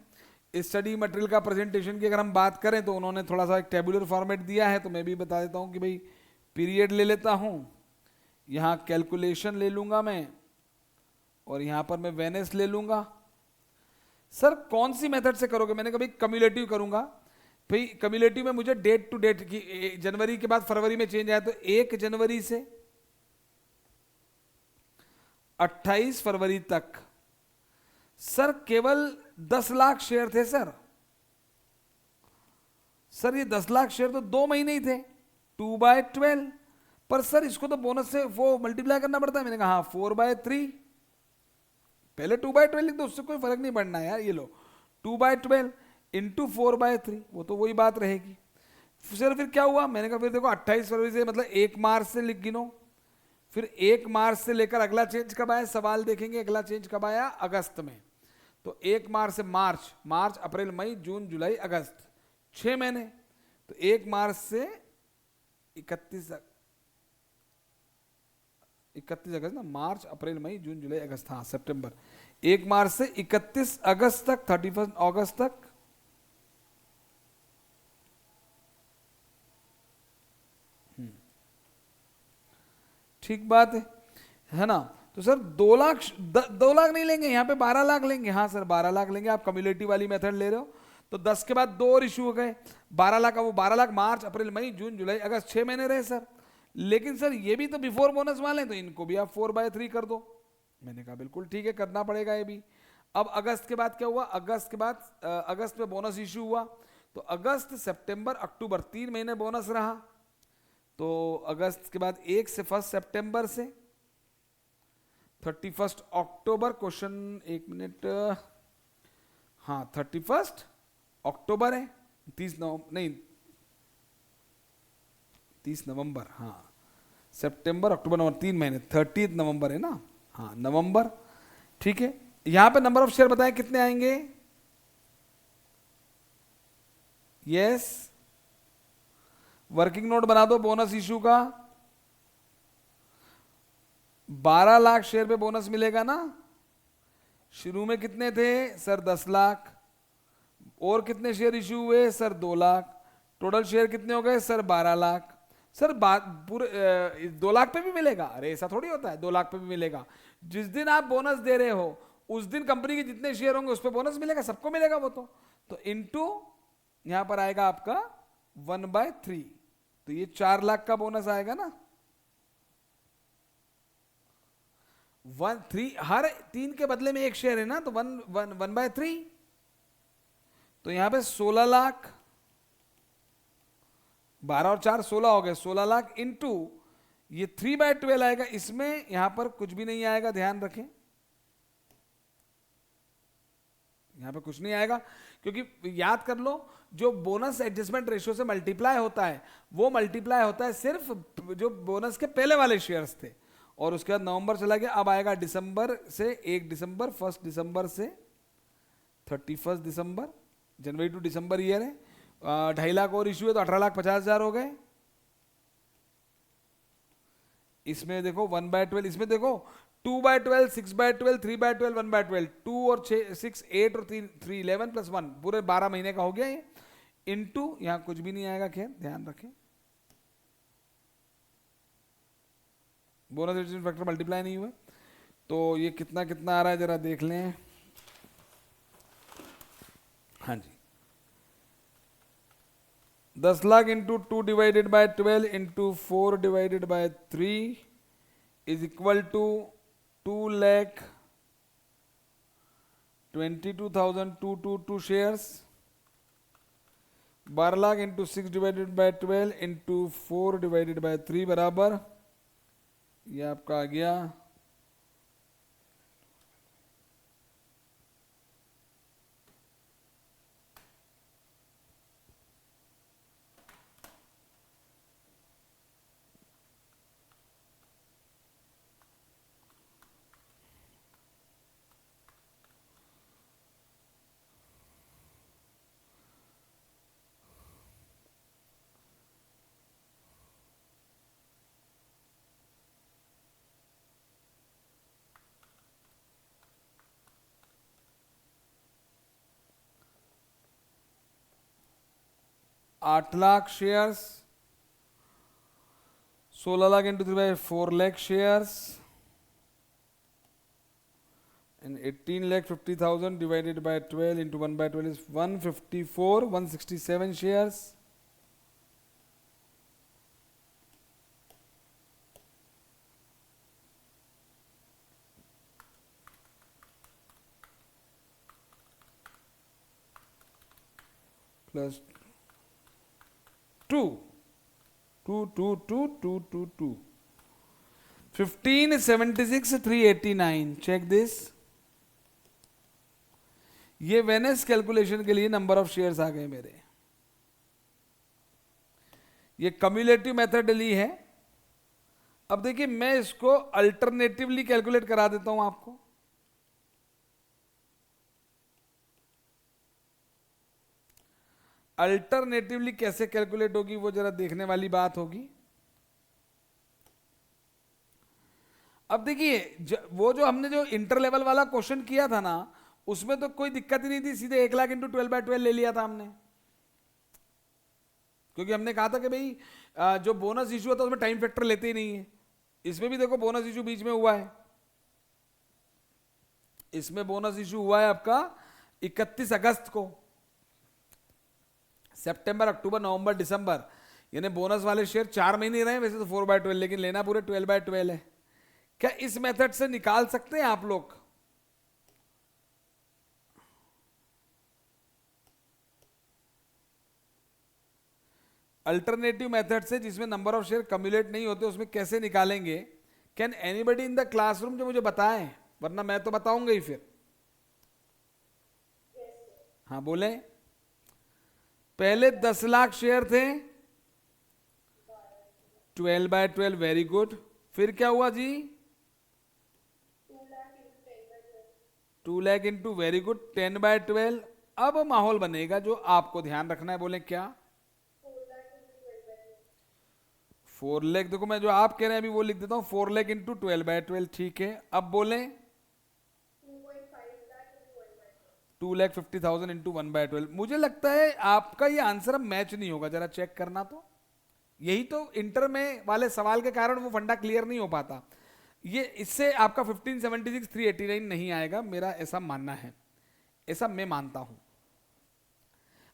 स्टडी मटेरियल का प्रेजेंटेशन की अगर हम बात करें तो उन्होंने थोड़ा सा एक टेबुलर फॉर्मेट दिया है, तो मैं भी बता देता हूं कि भाई पीरियड ले लेता हूं, यहां कैलकुलेशन ले लूंगा मैं, और यहां पर मैं वेनेस ले लूंगा। सर कौन सी मेथड से करोगे, मैंने कहा भाई कम्युलेटिव करूंगा। भाई कम्युलेटिव में मुझे डेट टू डेट की, जनवरी के बाद फरवरी में चेंज आया, तो 1 जनवरी से 28 फरवरी तक सर केवल 10 लाख शेयर थे सर। सर ये 10 लाख शेयर तो 2 महीने ही थे, 2/12, पर सर इसको तो बोनस से वो मल्टीप्लाई करना पड़ता है। मैंने कहा हाँ 4/3, पहले 2/12 लिख दो, उससे कोई फर्क नहीं पड़ना यार, ये लो 2/12 इंटू 4/3, वो तो वही बात रहेगी। सर फिर क्या हुआ, मैंने कहा फिर देखो 28 फरवरी से मतलब 1 मार्च से लिख गिनो, फिर 1 मार्च से लेकर अगला चेंज कब आया, सवाल देखेंगे अगला चेंज कब आया, अगस्त में। तो 1 मार्च से मार्च अप्रैल मई जून जुलाई अगस्त, 6 महीने। तो 1 मार्च से 31 अगस्त ना, मार्च अप्रैल मई जून जुलाई अगस्त, हाँ सितंबर, 1 मार्च से 31 अगस्त तक, 31 अगस्त तक। ठीक बात है ना। तो सर 2 लाख नहीं लेंगे, यहाँ पे 12 लाख लेंगे। हाँ सर 12 लाख लेंगे, आप कम्युलेटिव वाली मेथड ले रहे हो। तो 10 के बाद 2 और इशू हो गए, 12 लाख का, वो 12 लाख मार्च अप्रैल मई जून जुलाई अगस्त 6 महीने रहे सर। लेकिन सर ये भी तो बिफोर बोनस वाले, तो इनको भी आप 4/3 कर दो। मैंने कहा बिल्कुल ठीक है, करना पड़ेगा ये भी। अब अगस्त के बाद क्या हुआ, अगस्त के बाद अगस्त में बोनस इशू हुआ, तो अगस्त सितंबर अक्टूबर 3 महीने बोनस रहा। तो अगस्त के बाद 1 से 1 सितंबर से 31 अक्टूबर, क्वेश्चन 1 मिनट, हाँ 31 अक्टूबर है, 30 नवंबर नहीं, 30 नवंबर, हाँ सितंबर अक्टूबर नवंबर 3 महीने, 30 नवंबर है ना, हाँ नवंबर, ठीक है। यहां पे नंबर ऑफ शेयर बताएं कितने आएंगे, यस, वर्किंग नोट बना दो बोनस इशू का, 12 लाख शेयर पे बोनस मिलेगा ना। शुरू में कितने थे सर, 10 लाख, और कितने शेयर इशू हुए सर, 2 लाख, टोटल शेयर कितने हो गए सर, 12 लाख। सर बात पूरे 2 लाख पे भी मिलेगा, अरे ऐसा थोड़ी होता है, 2 लाख पे भी मिलेगा। जिस दिन आप बोनस दे रहे हो उस दिन कंपनी के जितने शेयर होंगे उस पर बोनस मिलेगा, सबको मिलेगा वो तो इनटू यहां पर आएगा आपका 1/3, तो ये 4 लाख का बोनस आएगा ना। 1/3, हर 3 के बदले में एक शेयर है ना, तो 1/3, तो यहां पे 16 लाख, 12 और 4 16 हो गए, 16 लाख इंटू ये 3/12 आएगा, इसमें यहां पर कुछ भी नहीं आएगा, ध्यान रखें यहां पे कुछ नहीं आएगा, क्योंकि याद कर लो जो बोनस एडजस्टमेंट रेशियो से मल्टीप्लाई होता है वो मल्टीप्लाई होता है सिर्फ जो बोनस के पहले वाले शेयर्स थे, और उसके बाद नवंबर चला गया, अब आएगा दिसंबर से 1 दिसंबर, 1 दिसंबर से 31 दिसंबर, जनवरी टू दिसंबर ईयर है, 2.5 लाख और इशू है तो 18,50,000 हो गए। इसमें देखो 1/12, इसमें देखो 2/12, 6/12, 3/12, 1/12, 2 और 6 6 8 और 3 11 प्लस 1 पूरे 12 महीने का हो गया ये, इनटू यहां कुछ भी नहीं आएगा, खैर ध्यान रखें बोनस एडजस्टमेंट फैक्टर मल्टीप्लाई नहीं हुआ, तो ये कितना कितना आ रहा है जरा देख लें। हाँ जी, 10 lakh into 2 divided by 12 into 4 divided by 3 is equal to 2,22,222 shares. 12 lakh into 6 divided by 12 into 4 divided by 3 बराबर, ये आपका आ गया 8 lakh shares, 16 lakh into 3 by 4 lakh shares and 18,50,000 divided by 12 into 1/12 is 154, 167 shares. Plus 2, 1576,389. Check this. ये वेनेस कैलकुलेशन के लिए नंबर ऑफ शेयर्स आ गए मेरे, ये कम्युलेटिव मेथड ली है। अब देखिए मैं इसको अल्टरनेटिवली कैलकुलेट करा देता हूं आपको। अल्टरनेटिवली कैसे कैलकुलेट होगी वो जरा देखने वाली बात होगी। अब देखिए वो जो हमने जो इंटर लेवल वाला क्वेश्चन किया था ना, उसमें तो कोई दिक्कत ही नहीं थी, सीधे 1 लाख इंटू 12/12 ले लिया था हमने, क्योंकि हमने कहा था कि भाई जो बोनस इशू होता है उसमें टाइम फैक्टर लेते ही नहीं है। इसमें भी देखो बोनस इशू बीच में हुआ है, इसमें बोनस इशू हुआ है आपका 31 अगस्त को, सितंबर अक्टूबर नवंबर दिसंबर, यानी बोनस वाले शेयर 4 महीने रहे, वैसे तो 4/12 लेकिन लेना पूरे 12/12 है। क्या इस मेथड से निकाल सकते हैं आप लोग? अल्टरनेटिव मेथड से जिसमें नंबर ऑफ शेयर कम्युलेट नहीं होते उसमें कैसे निकालेंगे? Can anybody in the classroom जो मुझे बताएं, वरना मैं तो बताऊंगा ही फिर। हाँ बोले। पहले 10 लाख शेयर थे, 12/12, वेरी गुड। फिर क्या हुआ जी? 2 लाख इंटू, वेरी गुड, 10/12। अब माहौल बनेगा जो आपको ध्यान रखना है, बोले क्या? 4 लाख, देखो मैं जो आप कह रहे हैं अभी वो लिख देता हूं, 4 लाख इंटू 12/12, ठीक है। अब बोले 2,50,000 इंटू 1/12। मुझे लगता है आपका ये आंसर अब मैच नहीं होगा, जरा चेक करना। तो यही तो इंटर में वाले सवाल के कारण वो फंडा क्लियर नहीं हो पाता। ये इससे आपका 1576 389 नहीं आएगा, मेरा ऐसा मानना है, ऐसा मैं मानता हूं।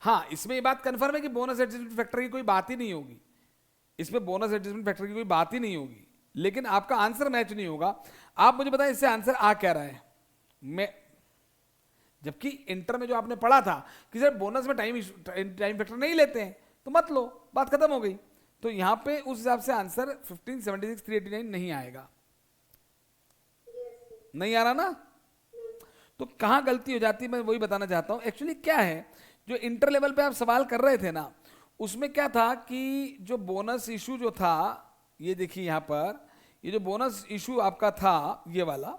हाँ, इसमें ये बात कंफर्म है कि बोनस एडजस्टमेंट फैक्टर की कोई बात ही नहीं होगी, इसमें बोनस एडजस्टमेंट फैक्टर की कोई बात ही नहीं होगी, लेकिन आपका आंसर मैच नहीं होगा। आप मुझे बताएं इससे आंसर आ क्या रहा है? मैं, जबकि इंटर में जो आपने पढ़ा था कि सर बोनस में टाइम फैक्टर नहीं लेते हैं, तो मत लो, बात खत्म हो गई। तो यहां पे उस हिसाब से आंसर 1576 389 नहीं आएगा। नहीं आ रहा ना? तो कहां गलती हो जाती है मैं वही बताना चाहता हूं। एक्चुअली क्या है, जो इंटर लेवल पे आप सवाल कर रहे थे ना, उसमें क्या था कि जो बोनस इशू जो था, ये देखिए यहां पर, ये जो बोनस इशू आपका था ये वाला,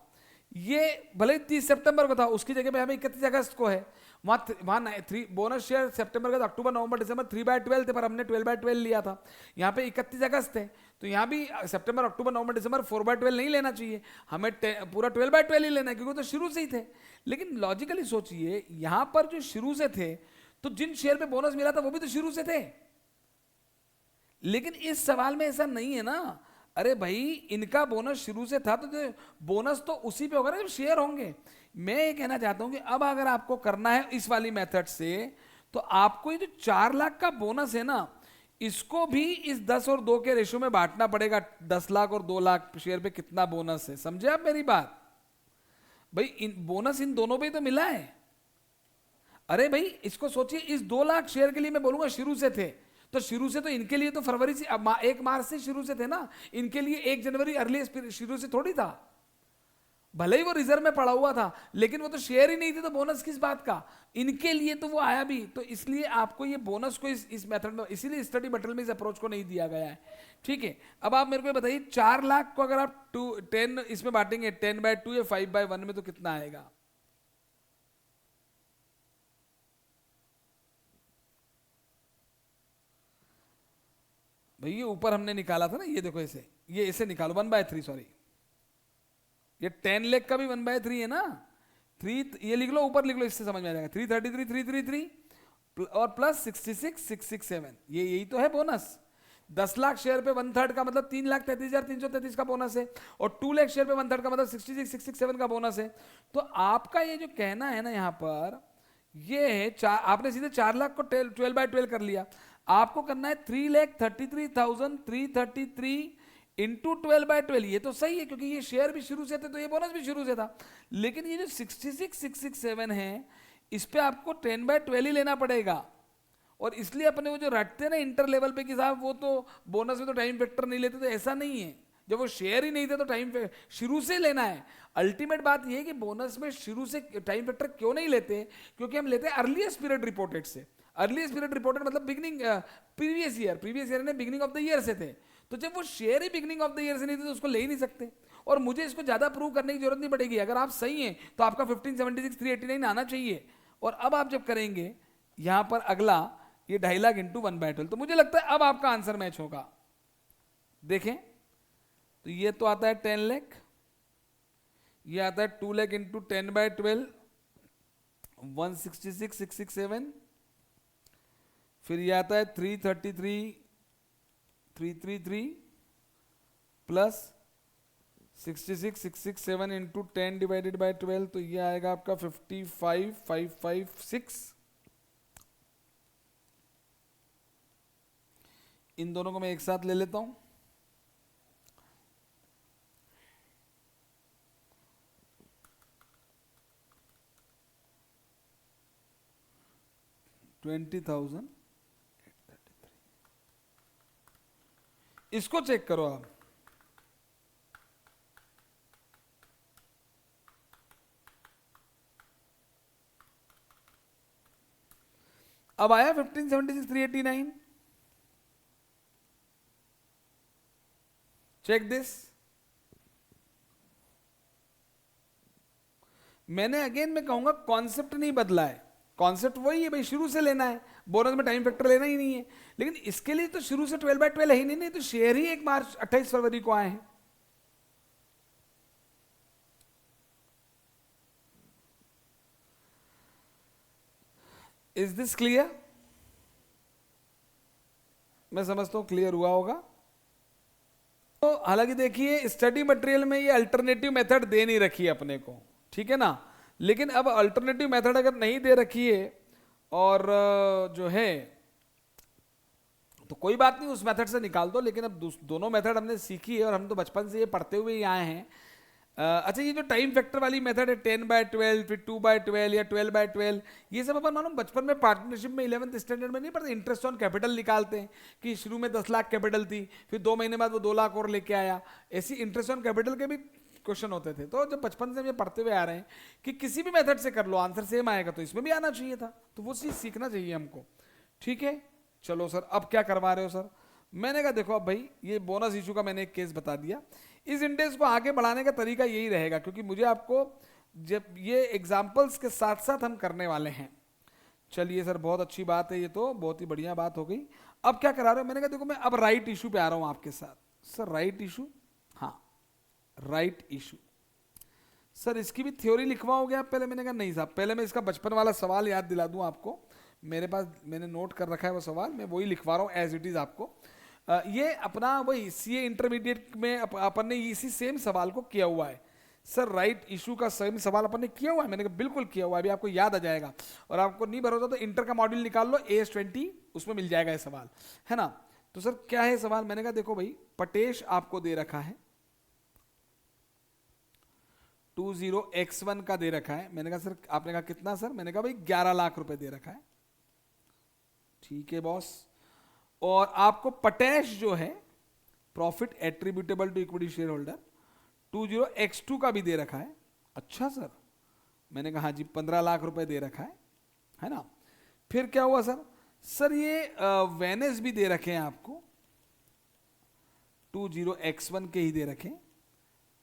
ये भले ही 30 सितंबर को था, उसकी जगह पे हमें 31 अगस्त को है। वहां थ्री बोनस शेयर सितंबर का, अक्टूबर नवंबर दिसंबर 3/12 थे, पर हमने 12/12 लिया था। यहाँ पे 31 अगस्त है, तो यहाँ भी सितंबर अक्टूबर नवंबर दिसंबर 4/12 नहीं लेना चाहिए, हमें पूरा 12/12 ही लेना है, क्योंकि तो शुरू से ही थे। लेकिन लॉजिकली सोचिए, यहाँ पर जो शुरू से थे, तो जिन शेयर पे बोनस मिला था वो भी तो शुरू से थे। लेकिन इस सवाल में ऐसा नहीं है ना। अरे भाई, इनका बोनस शुरू से था, तो बोनस तो उसी पे होगा ना जब शेयर होंगे। मैं ये कहना चाहता हूं कि अब अगर आपको करना है इस वाली मेथड से, तो आपको ये जो 4 लाख का बोनस है ना, इसको भी इस 10 और 2 के रेशो में बांटना पड़ेगा। 10 लाख और 2 लाख शेयर पे कितना बोनस है, समझे आप मेरी बात? भाई बोनस इन दोनों पे तो मिला है। अरे भाई, इसको सोचिए, इस 2 लाख शेयर के लिए मैं बोलूंगा शुरू से थे, तो शुरू से तो इनके लिए तो फरवरी से 1 मार्च से शुरू से थे ना, इनके लिए 1 जनवरी अर्ली शुरू से थोड़ी था। भले ही वो रिजर्व में पड़ा हुआ था, लेकिन वो तो शेयर ही नहीं थे, तो बोनस किस बात का? इनके लिए तो वो आया भी। तो इसलिए आपको ये बोनस को इस मेथड में, इसीलिए स्टडी मटेरियल में इस अप्रोच को नहीं दिया गया है। ठीक है, अब आप मेरे को बताइए, 4 लाख को अगर आप 10 इसमें बांटेंगे, 10/2 या 5/1 में, तो कितना आएगा? भाई ये ऊपर हमने निकाला था ना, ये देखो ऐसे, ये ऐसे निकालो 1/3, सॉरी, ये 10 लाख का भी 1/3 है ना। 3 ये लिख लो, ऊपर लिख लो, इससे समझ में आ जाएगा। 333,333 और प्लस 66,667, ये यही तो है बोनस। 10 लाख शेयर पे 1/3 का मतलब 3,33,333 का बोनस है, और 2 लाख शेयर पे 1/3 का मतलब 66,667 का बोनस है। तो आपका ये जो कहना है ना यहाँ पर, ये है आपने सीधे 4 लाख को 12/12 कर लिया। आपको करना है 3,33,333 इंटू 12/12। ये तो सही है, क्योंकि ये शेयर भी शुरू से थे, तो ये बोनस भी शुरू से था। लेकिन ये जो 66,667 है, इस पे आपको 10/12 ही लेना पड़ेगा। और इसलिए अपने वो जो रटते हैं ना इंटर लेवल पे कि साहब वो तो बोनस में तो टाइम फैक्टर नहीं लेते, तो ऐसा नहीं है। जब वो शेयर ही नहीं थे तो टाइम शुरू से लेना है। अल्टीमेट बात ये है कि बोनस में शुरू से टाइम फैक्टर क्यों नहीं लेते, क्योंकि हम लेते हैं अर्लीस्ट पीरियड रिपोर्टेड से। अर्लीस्ट पीरियड रिपोर्टेड मतलब बिगिनिंग, प्रीवियस ईयर ने बिगिनिंग ऑफ द ईयर से थे। तो जब वो share he beginning of the year से नहीं थे, तो उसको ले ही नहीं सकते। और मुझे इसको ज्यादा प्रूव करने की जरूरत नहीं पड़ेगी, अगर आप सही हैं तो आपका 1576 389 आना चाहिए। और अब आप जब करेंगे यहां पर अगला, ये 2.5 लाख इंटू 1/12, तो मुझे लगता है अब आपका आंसर मैच होगा। देखें तो ये तो आता है 10 लाख, ये आता है 2 लाख इंटू 10/12, 166,667। फिर ये आता है 333,333 प्लस 66,667 इंटू 10/12, तो ये आएगा आपका 55,556। इन दोनों को मैं एक साथ ले लेता हूं। $20,000, इसको चेक करो आप। अब आया 1576,389, चेक दिस। मैंने अगेन मैं कहूंगा कॉन्सेप्ट नहीं बदला है, कॉन्सेप्ट वही है भाई, शुरू से लेना है, बोनस में टाइम फैक्टर लेना ही नहीं है। लेकिन इसके लिए तो शुरू से 12/12 है ही नहीं, तो शेयर ही 1 मार्च 28 फरवरी को आए हैं। Is this clear? मैं समझता हूं क्लियर हुआ होगा। तो हालांकि देखिए स्टडी मटेरियल में ये अल्टरनेटिव मेथड दे नहीं रखी है अपने को, ठीक है ना। लेकिन अब अल्टरनेटिव मेथड अगर नहीं दे रखी है और जो है तो कोई बात नहीं, उस मेथड से निकाल दो। लेकिन अब दोनों मेथड हमने सीखी है और हम तो बचपन से ये पढ़ते हुए ही आए हैं। अच्छा, ये जो टाइम फैक्टर वाली मेथड है 10/12, फिर 2/12 या 12/12, ये सब अपन मालूम बचपन में पार्टनरशिप में 11th स्टैंडर्ड में नहीं पढ़ते, इंटरेस्ट ऑन कैपिटल निकालते हैं कि शुरू में 10 लाख कैपिटल थी, फिर 2 महीने बाद वो 2 लाख और लेके आया। ऐसी इंटरेस्ट ऑन कैपिटल के भी क्वेश्चन होते थे। तो जब बचपन से हम ये पढ़ते हुए आ रहे हैं कि किसी भी मेथड से कर लो आंसर सेम आएगा, तो इसमें भी आना चाहिए था। तो वो चीज़ सीखना चाहिए हमको, ठीक है। चलो सर, अब क्या करवा रहे हो सर? मैंने कहा देखो अब भाई ये बोनस इशू का मैंने एक केस बता दिया, इस इंडेक्स को आगे बढ़ाने का तरीका यही रहेगा, क्योंकि मुझे आपको जब ये एग्जाम्पल्स के साथ साथ हम करने वाले हैं। चलिए सर, बहुत अच्छी बात है, ये तो बहुत ही बढ़िया बात हो गई। अब क्या करा रहे हो? मैंने कहा देखो मैं अब राइट इशू पे आ रहा हूं आपके साथ। सर राइट इशू, हाँ राइट इशू। सर इसकी भी थ्योरी लिखवाओगे आप पहले? मैंने कहा नहीं साहब, पहले मैं इसका बचपन वाला सवाल याद दिला दूं आपको। मेरे पास मैंने नोट कर रखा है वो सवाल, मैं वही लिखवा रहा हूँ एज इट इज़ आपको। ये अपना वही सीए इंटरमीडिएट में अपन ने इसी सेम सवाल को किया हुआ है। सर राइट इशू का सेम सवाल अपन ने किया हुआ है? मैंने कहा बिल्कुल किया हुआ है, अभी आपको याद आ जाएगा। और आपको नहीं भरोसा तो इंटर का मॉड्यूल निकाल लो, AS20, उसमें मिल जाएगा ये सवाल, है ना। तो सर क्या है सवाल? मैंने कहा देखो भाई, पटेश आपको दे रखा है 20x1 का दे रखा है। मैंने कहा सर, आपने कहा कितना सर? मैंने कहा भाई 11 लाख रुपए दे रखा है, ठीक है बॉस। और आपको पटेश जो है profit attributable to equity share holder 20x2 का भी दे रखा है। अच्छा सर, मैंने कहा हाँ जी 15 लाख रुपए दे रखा है ना। फिर क्या हुआ सर? सर ये वेनेस भी दे रखे हैं आपको 20x1 के ही दे रखे,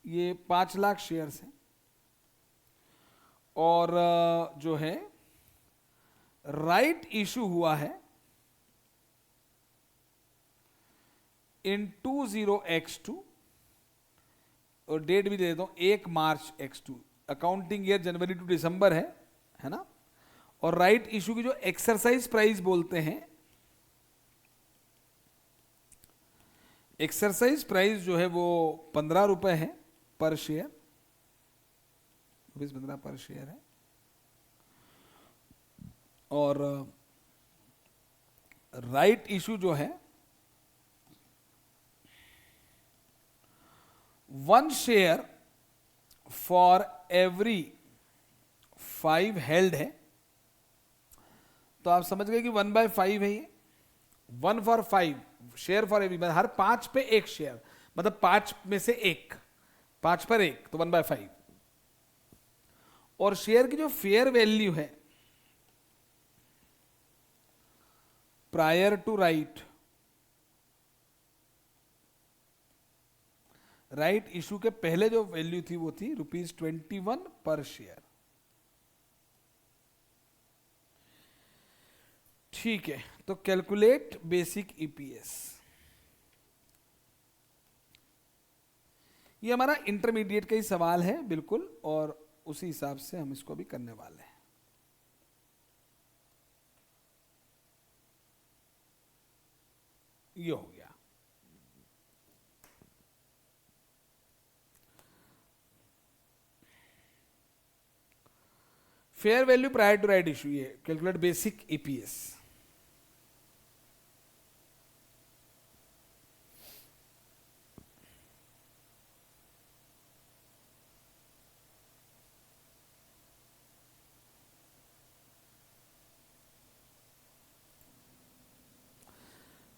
ये 5 लाख शेयर्स हैं। और जो है राइट इशू हुआ है इन 20x2, और डेट भी दे देता हूं 1 March x2, accounting year January to December है ना। और राइट इशू की जो एक्सरसाइज प्राइस बोलते हैं, एक्सरसाइज प्राइस जो है वो 15 रुपए है पर शेयर, 15 पर शेयर है। और राइट इशू जो है 1 शेयर फॉर एवरी 5 हेल्ड है। तो आप समझ गए कि 1/5 है ये, 1 फॉर 5 शेयर फॉर एवरी, मतलब हर 5 पे 1 शेयर, मतलब 5 में से 1, 5 पर 1, तो 1/5। और शेयर की जो फेयर वैल्यू है प्रायर टू राइट इशू के पहले जो वैल्यू थी वो थी ₹21 पर शेयर, ठीक है। तो कैलकुलेट बेसिक ईपीएस, ये हमारा इंटरमीडिएट का ही सवाल है बिल्कुल, और उसी हिसाब से हम इसको भी करने वाले हैं। ये हो गया। Fair value prior to right issue, ये कैलकुलेट बेसिक ईपीएस।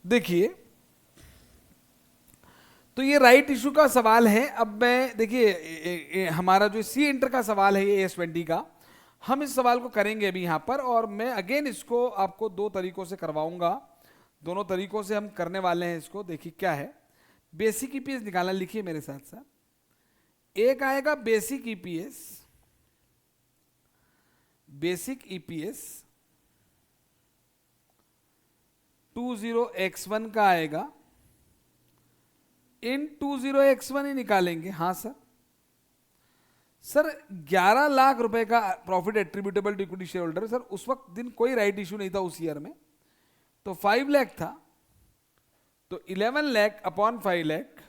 देखिए, तो ये राइट इशू का सवाल है। अब मैं देखिए हमारा जो सी इंटर का सवाल है ये AS20 का, हम इस सवाल को करेंगे अभी यहाँ पर, और मैं अगेन इसको आपको दो तरीकों से करवाऊंगा। दोनों तरीकों से हम करने वाले हैं इसको। देखिए क्या है, बेसिक ईपीएस निकालना, लिखिए मेरे साथ साथ। एक आएगा basic EPS, basic EPS 20x1 का आएगा, इन 20x1 ही निकालेंगे। हाँ सर 11 लाख रुपए का profit attributable to equity share holder. Sir उस वक्त दिन कोई राइट इशू नहीं था उस ईयर में, तो 5 लाख था, तो 11 लाख अपॉन 5 लाख,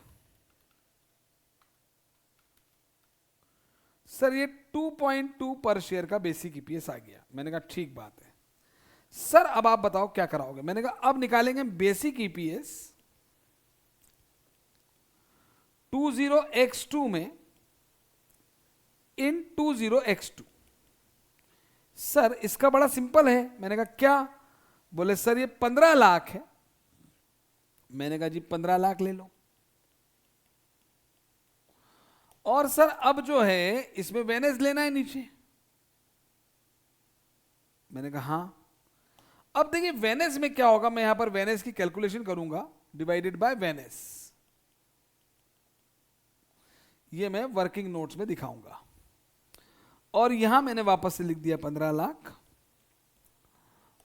सर ये 2.2 पर शेयर का बेसिक ईपीएस आ गया। मैंने कहा ठीक बात है सर, अब आप बताओ क्या कराओगे। मैंने कहा अब निकालेंगे बेसिक ईपीएस 20x2 में इन 20x2। सर इसका बड़ा सिंपल है। मैंने कहा क्या? बोले सर ये 15 लाख है। मैंने कहा जी 15 लाख ले लो। और सर अब जो है इसमें वेनेस लेना है नीचे। मैंने कहा हाँ। अब देखिए वेनेस में क्या होगा, मैं यहां पर वेनेस की कैलकुलेशन करूंगा, डिवाइडेड बाय वेनेस। ये मैं वर्किंग नोट्स में दिखाऊंगा। और यहां मैंने वापस से लिख दिया 15 लाख,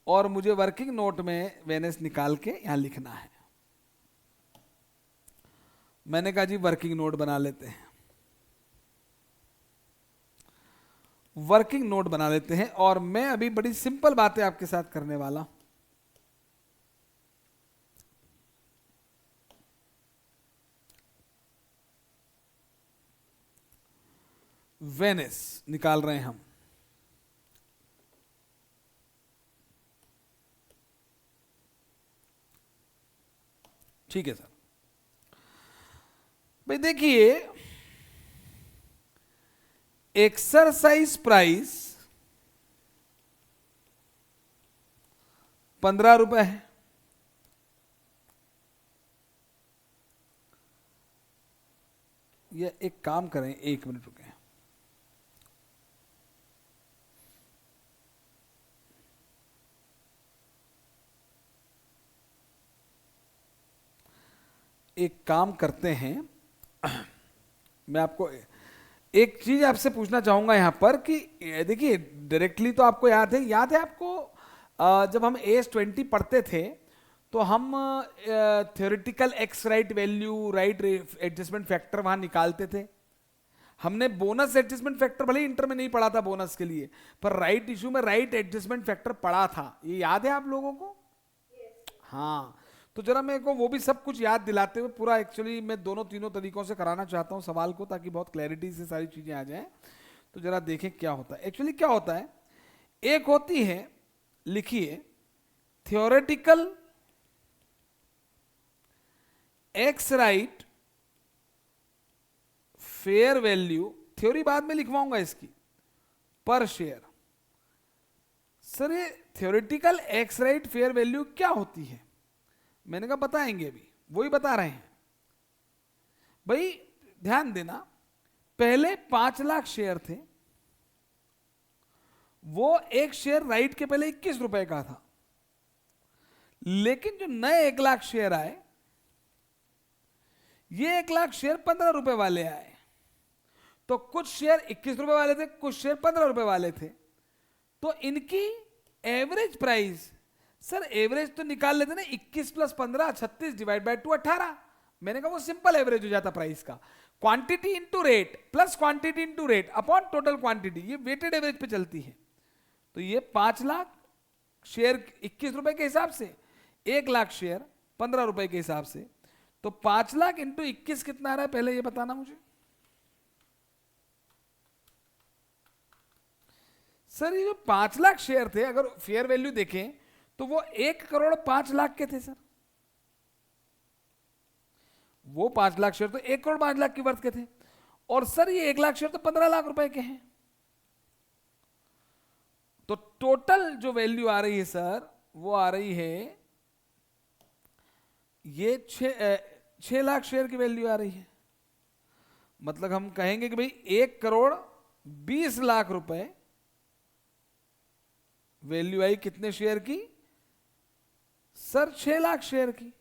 और मुझे वर्किंग नोट में वेनेस निकाल के यहां लिखना है। मैंने कहा जी वर्किंग नोट बना लेते हैं, वर्किंग नोट बना लेते हैं। और मैं अभी बड़ी सिंपल बातें आपके साथ करने वाला। वेनेस निकाल रहे हैं हम। ठीक है सर। भाई देखिए, एक्सरसाइज प्राइस 15 रुपए है। ये एक काम करें, 1 मिनट रुके। एक काम करते हैं, मैं आपको एक चीज आपसे पूछना चाहूंगा यहां पर कि देखिए डायरेक्टली तो आपको याद है आपको, जब हम AS20 पढ़ते थे तो हम theoretical ex right value, right adjustment factor वहां निकालते थे। हमने बोनस एडजस्टमेंट फैक्टर भले इंटर में नहीं पढ़ा था बोनस के लिए, पर राइट इशू में राइट एडजस्टमेंट फैक्टर पढ़ा था। ये याद है आप लोगों को? हाँ, तो जरा मेरे को वो भी सब कुछ याद दिलाते हुए पूरा, एक्चुअली मैं दोनों तीनों तरीकों से कराना चाहता हूँ सवाल को, ताकि बहुत क्लैरिटी से सारी चीजें आ जाएं। तो जरा देखें क्या होता है। एक्चुअली क्या होता है, एक होती है, लिखिए, theoretical ex right fair value, theory बाद में लिखवाऊंगा इसकी, पर शेयर। सर ये theoretical ex right fair value क्या होती है? मैंने कहा बताएंगे, अभी वही बता रहे हैं। भाई ध्यान देना, पहले 5 लाख शेयर थे, वो एक शेयर राइट के पहले 21 रुपए का था। लेकिन जो नए 1 लाख शेयर आए, ये 1 लाख शेयर 15 रुपए वाले आए। तो कुछ शेयर 21 रुपए वाले थे, कुछ शेयर 15 रुपए वाले थे। तो इनकी एवरेज प्राइस, सर एवरेज तो निकाल लेते ना, 21 प्लस 15 36 डिवाइड बाय 2 18। मैंने कहा वो सिंपल एवरेज हो जाता प्राइस का। Quantity into rate plus quantity into rate upon total quantity, ये वेटेड एवरेज पे चलती है। तो ये 5 लाख शेयर 21 रुपए के हिसाब से, 1 लाख शेयर 15 रुपए के हिसाब से, तो 5 लाख इंटू 21 कितना आ रहा है, पहले ये बताना मुझे। सर ये जो 5 लाख शेयर थे, अगर फेयर वैल्यू देखें तो वो 1 करोड़ 5 लाख के थे सर। वो 5 लाख शेयर तो 1 करोड़ 5 लाख की वर्थ के थे। और सर ये 1 लाख शेयर तो 15 लाख रुपए के हैं। तो टोटल जो वैल्यू आ रही है सर, वो आ रही है, ये 6 लाख शेयर की वैल्यू आ रही है। मतलब हम कहेंगे कि भाई 1 करोड़ 20 लाख रुपए वैल्यू आई कितने शेयर की सर? 6 लाख शेयर की।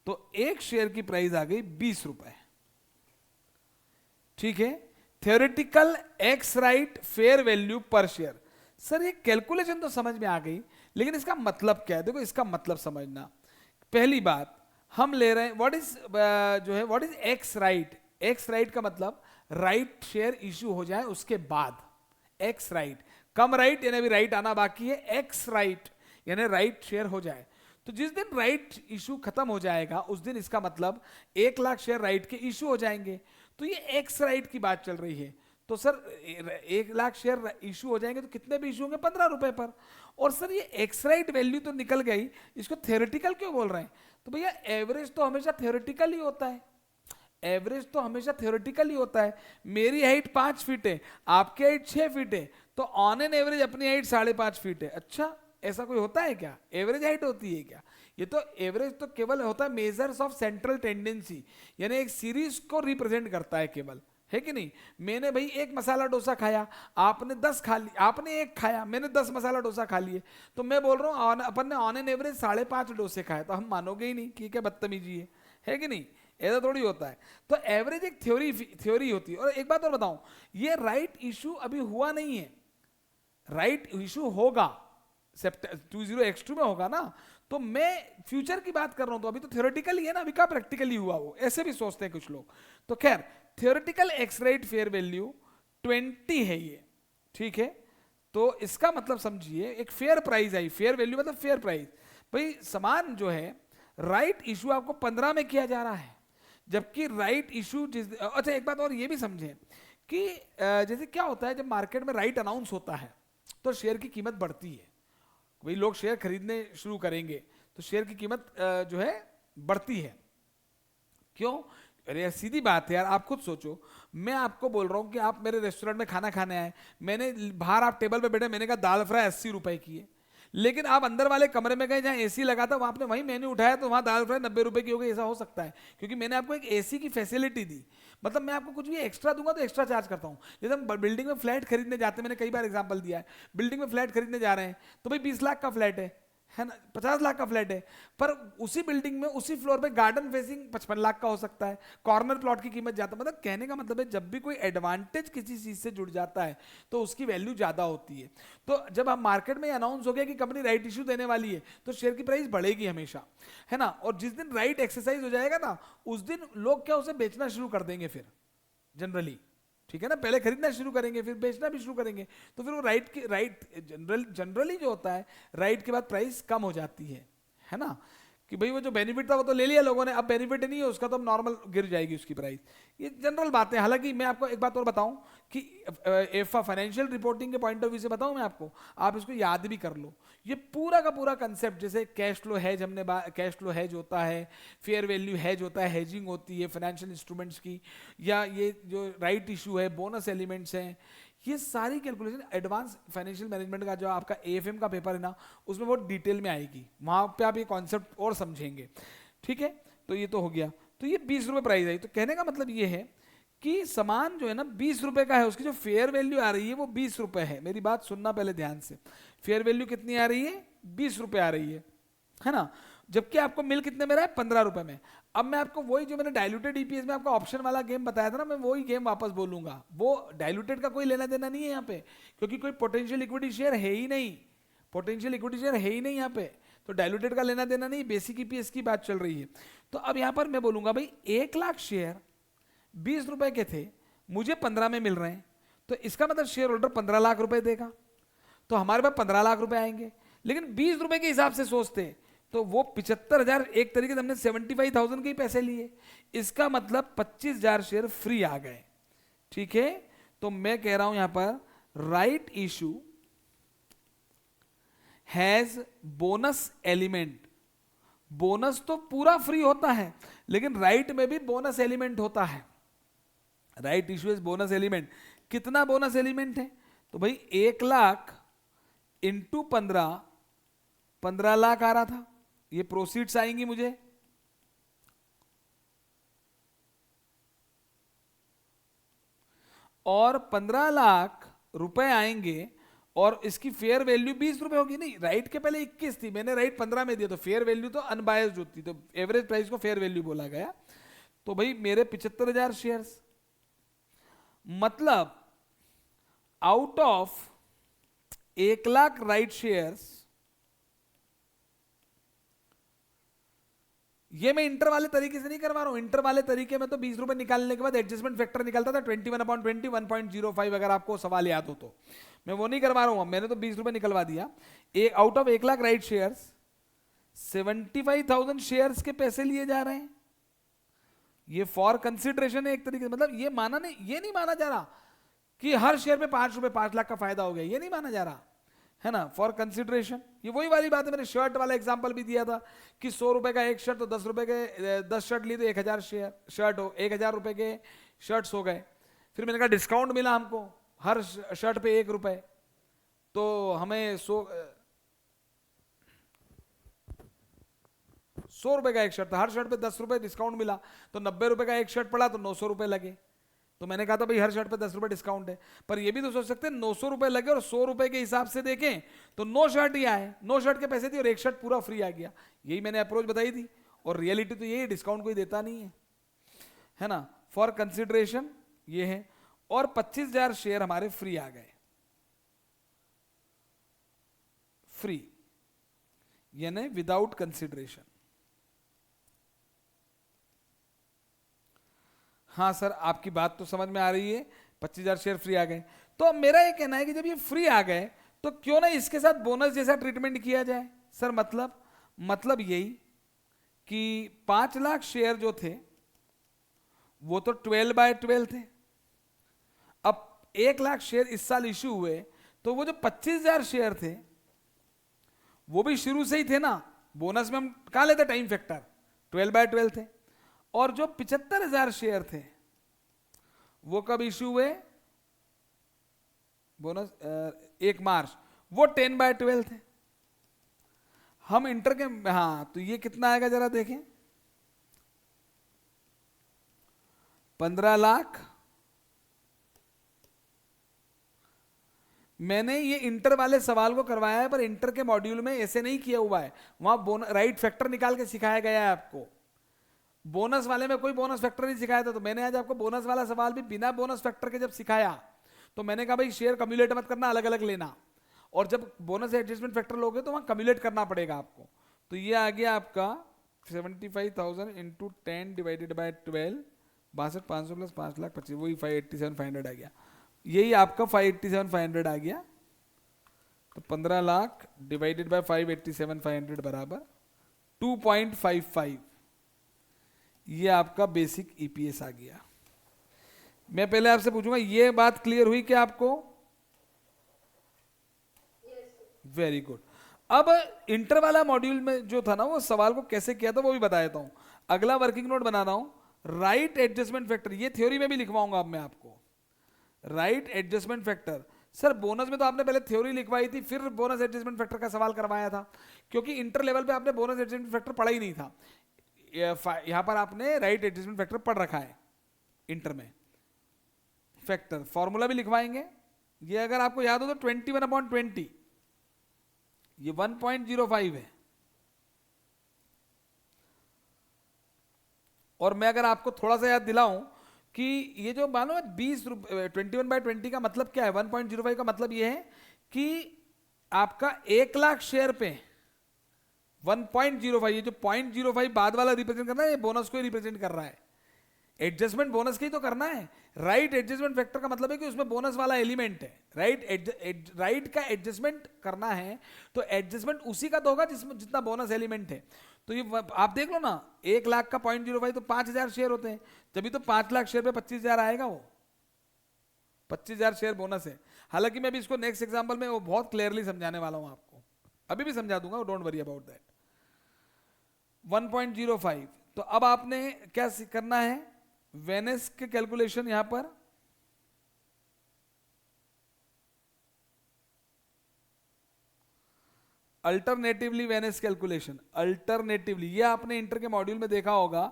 तो एक शेयर की प्राइस आ गई 20 रुपए। ठीक है, theoretical ex right fair value per share. Sir ये कैलकुलेशन तो समझ में आ गई, लेकिन इसका मतलब क्या है? देखो इसका मतलब समझना। पहली बात हम ले रहे हैं व्हाट इज जो है what is x right. X right का मतलब राइट शेयर इशू हो जाए उसके बाद। एक्स राइट, कम राइट यानी अभी राइट आना बाकी है, एक्स राइट यानी राइट शेयर हो जाए। तो जिस दिन राइट इशू खत्म हो जाएगा उस दिन इसका मतलब 1 लाख शेयर राइट के इशू हो जाएंगे। तो ये एक्स राइट की बात चल रही है। तो सर 1 लाख शेयर इशू हो जाएंगे तो कितने भी इशू होंगे? 15 रुपए पर। और सर ये एक्स राइट वैल्यू तो निकल गई, इसको थ्योरेटिकल क्यों बोल रहे हैं? तो भैया एवरेज तो हमेशा थ्योरेटिकल ही होता है। एवरेज तो हमेशा थ्योरेटिकल ही होता है। मेरी हाइट 5 फीट है, आपकी हाइट 6 फीट है, तो ऑन एन एवरेज अपनी हाइट 5.5 फीट है। अच्छा, ऐसा कोई होता है क्या? एवरेज हाइट होती है क्या? ये तो एवरेज तो केवल होता है मेजर्स ऑफ सेंट्रल टेंडेंसी, यानी एक सीरीज को रिप्रेजेंट करता है केवल, है कि नहीं? मैंने भाई एक मसाला डोसा खाया, आपने 10 खा लिया, आपने एक खाया, मैंने 10 मसाला डोसा खा लिए, तो मैं बोल रहा हूँ अपन ने ऑन एन एवरेज 5.5 डोसे खाए, तो हम मानोगे ही नहीं कि क्या बदतमीजी है कि नहीं? ऐसा थोड़ी होता है। तो एवरेज एक थ्योरी होती है। और एक बात और बताऊं, ये राइट इशू अभी हुआ नहीं है, राइट इशू होगा 20x2 में होगा ना। तो मैं फ्यूचर की बात कर रहा हूं, तो अभी तो थ्योरेटिकली है ना, अभी का प्रैक्टिकली हुआ वो, ऐसे भी सोचते हैं कुछ लोग। तो खैर theoretical ex right fair value 20 है ये, ठीक है। तो इसका मतलब समझिए एक fair price I, fair value मतलब फेयर प्राइस। भाई सामान जो है राइट इशू आपको 15 में किया जा रहा है, जबकि राइट इशू अच्छा एक बात और ये भी समझें कि जैसे क्या होता है जब मार्केट में राइट अनाउंस होता है तो शेयर की कीमत बढ़ती है। वही लोग शेयर खरीदने शुरू करेंगे तो शेयर की कीमत जो है बढ़ती है। क्यों? अरे यार सीधी बात है यार, आप खुद सोचो। मैं आपको बोल रहा हूं कि आप मेरे रेस्टोरेंट में खाना खाने आए, मैंने बाहर आप टेबल पे बैठे, मैंने कहा दाल फ्राई 80 रुपए की है, लेकिन आप अंदर वाले कमरे में गए जहां एसी लगा था, वहां आपने वही मेन्यू उठाया तो वहां दाल फ्राई 90 रुपए की हो गई। ऐसा हो सकता है क्योंकि मैंने आपको एक एसी की फैसिलिटी दी। मतलब मैं आपको कुछ भी एक्स्ट्रा दूंगा तो एक्स्ट्रा चार्ज करता हूं। जैसे हम बिल्डिंग में फ्लैट खरीदने जाते हैं, मैंने कई बार एग्जांपल दिया है, बिल्डिंग में फ्लैट खरीदने जा रहे हैं तो भाई 20 लाख का फ्लैट है ना, 50 लाख का फ्लैट है, पर उसी बिल्डिंग में उसी फ्लोर पे गार्डन फेसिंग 55 लाख का हो सकता है, कॉर्नर प्लॉट की कीमत जाता है। मतलब कहने का मतलब है जब भी कोई एडवांटेज किसी चीज से जुड़ जाता है तो उसकी वैल्यू ज्यादा होती है। तो जब हम मार्केट में अनाउंस हो गया कि कंपनी राइट इशू देने वाली है तो शेयर की प्राइस बढ़ेगी हमेशा, है ना। और जिस दिन राइट एक्सरसाइज हो जाएगा ना उस दिन लोग क्या उसे बेचना शुरू कर देंगे फिर जनरली, ठीक है ना। पहले खरीदना शुरू करेंगे फिर बेचना भी शुरू करेंगे, तो फिर वो राइट जनरली जो होता है राइट के बाद प्राइस कम हो जाती है ना। कि भाई वो जो बेनिफिट था वो तो ले लिया लोगों ने, अब बेनिफिट नहीं है उसका तो अब नॉर्मल गिर जाएगी उसकी प्राइस। ये जनरल बात है। हालांकि मैं आपको एक बात और बताऊं कि एफा फाइनेंशियल रिपोर्टिंग के पॉइंट ऑफ व्यू से बताऊं मैं आपको, आप इसको याद भी कर लो। ये पूरा का पूरा कंसेप्ट, जैसे कैश फ्लो हेज, हमने कैश फ्लो हेज होता है, फेयर वैल्यू हेज होता है, हेजिंग होती है फाइनेंशियल इंस्ट्रूमेंट्स की, या ये जो राइट इशू है, बोनस एलिमेंट्स हैं, ये सारी कैलकुलेशन एडवांस फाइनेंशियल मैनेजमेंट का जो आपका एएफएम का पेपर है ना उसमें बहुत डिटेल में आएगी, वहां पे आप ये कॉन्सेप्ट और समझेंगे, ठीक है। तो ये तो हो गया। तो ये 20 रुपए प्राइस आई, तो कहने का मतलब ये है कि सामान जो है ना 20 रुपए का है, उसकी जो फेयर वैल्यू आ रही है वो 20 रुपए है। मेरी बात सुनना पहले ध्यान से, फेयर वैल्यू कितनी आ रही है? 20 रुपए आ रही है ना। जबकि आपको मिल कितने में रहा है? 15 रुपए में। अब मैं आपको वही जो मैंने डायलूटेड ईपीएस में आपको ऑप्शन वाला गेम बताया था ना, मैं वही गेम वापस बोलूंगा। वो डायलूटेड का कोई लेना देना नहीं है यहाँ पे, क्योंकि कोई पोटेंशियल इक्विटी शेयर है ही नहीं, पोटेंशियल इक्विटी शेयर है ही नहीं यहाँ पे, तो डायलूटेड का लेना देना नहीं, बेसिक ईपीएस की बात चल रही है। तो अब यहाँ पर मैं बोलूंगा भाई 1 लाख शेयर 20 रुपए के थे, मुझे 15 में मिल रहे हैं, तो इसका मतलब शेयर होल्डर 15 लाख रुपए देगा, तो हमारे पास 15 लाख रुपए आएंगे। लेकिन 20 रुपए के हिसाब से सोचते तो वो 75,000, एक तरीके से हमने 75,000 के ही पैसे लिए, इसका मतलब 25,000 शेयर फ्री आ गए, ठीक है। तो मैं कह रहा हूं यहां पर right issue has bonus element. Bonus तो पूरा फ्री होता है, लेकिन राइट में भी बोनस एलिमेंट होता है। Right issue is bonus element. कितना बोनस एलिमेंट है? तो भाई 1 लाख इंटू 15 लाख आ रहा था, ये प्रोसीड्स आएंगी मुझे, और 15 लाख रुपए आएंगे और इसकी फेयर वैल्यू 20 रुपए होगी। नहीं, राइट के पहले 21 थी, मैंने राइट 15 में दिया, तो फेयर वैल्यू तो अनबायस्ड होती, तो एवरेज प्राइस को फेयर वैल्यू बोला गया। तो भाई मेरे 75,000 शेयर्स, मतलब out of 1 lakh right shares, ये मैं इंटर वाले तरीके से नहीं करवा रहा हूं। इंटर वाले तरीके में तो 20 रुपए निकालने के बाद एडजस्टमेंट फैक्टर निकलता था 21/20, 1.05, अगर आपको सवाल याद हो तो। मैं वो नहीं करवा रहा हूं, मैंने तो 20 रुपए निकलवा दिया। Out of 1 lakh right shares 75,000 shares के पैसे लिए जा रहे हैं। ये फॉर कंसिडरेशन है एक तरीके से, मतलब ये माना नहीं, ये नहीं माना जा रहा कि हर शेयर पे 5 रुपए 5 लाख का फायदा हो गया, ये नहीं माना जा रहा है ना, फॉर कंसिडरेशन। ये वही वाली बात है, मैंने शर्ट वाला एग्जांपल भी दिया था कि 100 रुपए का एक शर्ट, तो 10 रुपए के 10 शर्ट लिए तो 1,000 शेयर शर्ट हो, 1,000 रुपए के शर्ट्स हो गए। फिर मैंने कहा डिस्काउंट मिला हमको हर शर्ट पे 1 रुपए, तो हमें 100 रुपए का एक शर्ट था, हर शर्ट पे 10 रुपए डिस्काउंट मिला, तो 90 रुपए का एक शर्ट पड़ा तो 900 रुपए लगे। तो मैंने कहा था भाई हर शर्ट पे 10 रुपए डिस्काउंट है, पर ये भी तो सोच सकते हैं 900 रुपए लगे और 100 रुपए के हिसाब से देखें तो 9 शर्ट ही आए, 9 शर्ट के पैसे दिए और एक शर्ट पूरा फ्री आ गया। यही मैंने अप्रोच बताई थी, और रियलिटी तो यही, डिस्काउंट कोई देता नहीं है ना। फॉर कंसिडरेशन ये है, और 25,000 शेयर हमारे फ्री आ गए, फ्री यानी विदाउट कंसिडरेशन। हाँ सर, आपकी बात तो समझ में आ रही है, 25,000 शेयर फ्री आ गए। तो अब मेरा ये कहना है कि जब ये फ्री आ गए तो क्यों ना इसके साथ बोनस जैसा ट्रीटमेंट किया जाए। सर मतलब यही कि 5 लाख शेयर जो थे वो तो 12/12 थे। अब 1 लाख शेयर इस साल इश्यू हुए, तो वो जो 25,000 शेयर थे वो भी शुरू से ही थे ना, बोनस में हम कहां लेते टाइम फैक्टर, 12/12 थे। और जो 75,000 शेयर थे वो कब इश्यू हुए, बोनस 1 मार्च, वो 10/12 थे। हम इंटर के, हाँ तो ये कितना आएगा जरा देखें, 15 लाख। मैंने ये इंटर वाले सवाल को करवाया है, पर इंटर के मॉड्यूल में ऐसे नहीं किया हुआ है, वहां राइट फैक्टर निकाल के सिखाया गया है आपको। बोनस वाले में कोई बोनस फैक्टर नहीं सिखाया था, तो मैंने आज आपको बोनस वाला सवाल भी बिना बोनस फैक्टर के जब सिखाया, तो मैंने कहा भाई शेयर कम्युलेट मत करना, अलग अलग लेना, और जब बोनस एडजस्टमेंट फैक्टर लोगे तो वहां कम्युलेट करना पड़ेगा आपको। तो ये आ गया आपका 75,000 into 10 divided by 12, 62,500 plus 5 lakh 25, वही 587,500 आ गया। यही आपका 587,500 आ गया। तो 15 लाख डिवाइडेड बाय 587,500 बराबर 2.55, ये आपका बेसिक ईपीएस आ गया। मैं पहले आपसे पूछूंगा, ये बात क्लियर हुई क्या आपको? Very good. अब इंटर वाला मॉड्यूल में जो था ना, वो सवाल को कैसे किया था वो भी बता देता हूं। अगला वर्किंग नोट बना रहा हूं, राइट एडजस्टमेंट फैक्टर, ये थ्योरी में भी लिखवाऊंगा अब मैं आपको, right adjustment factor. Sir bonus में तो आपने पहले थ्योरी लिखवाई थी, फिर बोनस एडजस्टमेंट फैक्टर का सवाल करवाया था, क्योंकि इंटर लेवल पे आपने बोनस एडजस्टमेंट फैक्टर पढ़ा ही नहीं था। यहां पर आपने राइट एडजस्टमेंट फैक्टर पढ़ रखा है इंटर में। फैक्टर फॉर्मूला भी लिखवाएंगे, ये अगर आपको याद हो तो 21/20, ये 1.05 है। और मैं अगर आपको थोड़ा सा याद दिलाऊं कि ये जो मानो 20 रुपए 21/20 का मतलब क्या है, 1.05 का मतलब ये है कि आपका 1 लाख शेयर पे 1.05, ये जो 0.05 बाद वाला रिप्रेजेंट करना है, ये बोनस को ही रिप्रेजेंट कर रहा है। एडजस्टमेंट बोनस की तो करना है। राइट एडजस्टमेंट फैक्टर का मतलब है कि उसमें बोनस वाला एलिमेंट है। राइट का एडजस्टमेंट करना है तो एडजस्टमेंट उसी का तो होगा जिसमें जितना बोनस एलिमेंट है। तो ये आप देख लो ना, 1 लाख का 0.05 तो 5,000 शेयर होते हैं, तभी तो 5 लाख शेयर पे 25,000 आएगा, वो 25,000 शेयर बोनस है। हालांकि मैं भी इसको नेक्स्ट एग्जाम्पल में वो बहुत क्लियरली समझाने वाला हूं आपको, अभी भी समझा दूंगा, डोंट वरी अबाउट दैट। 1.05, तो अब आपने क्या करना है, वेनेस के कैलकुलेशन यहां पर अल्टरनेटिवली वेनेस कैलकुलेशन, अल्टरनेटिवली, ये आपने इंटर के मॉड्यूल में देखा होगा,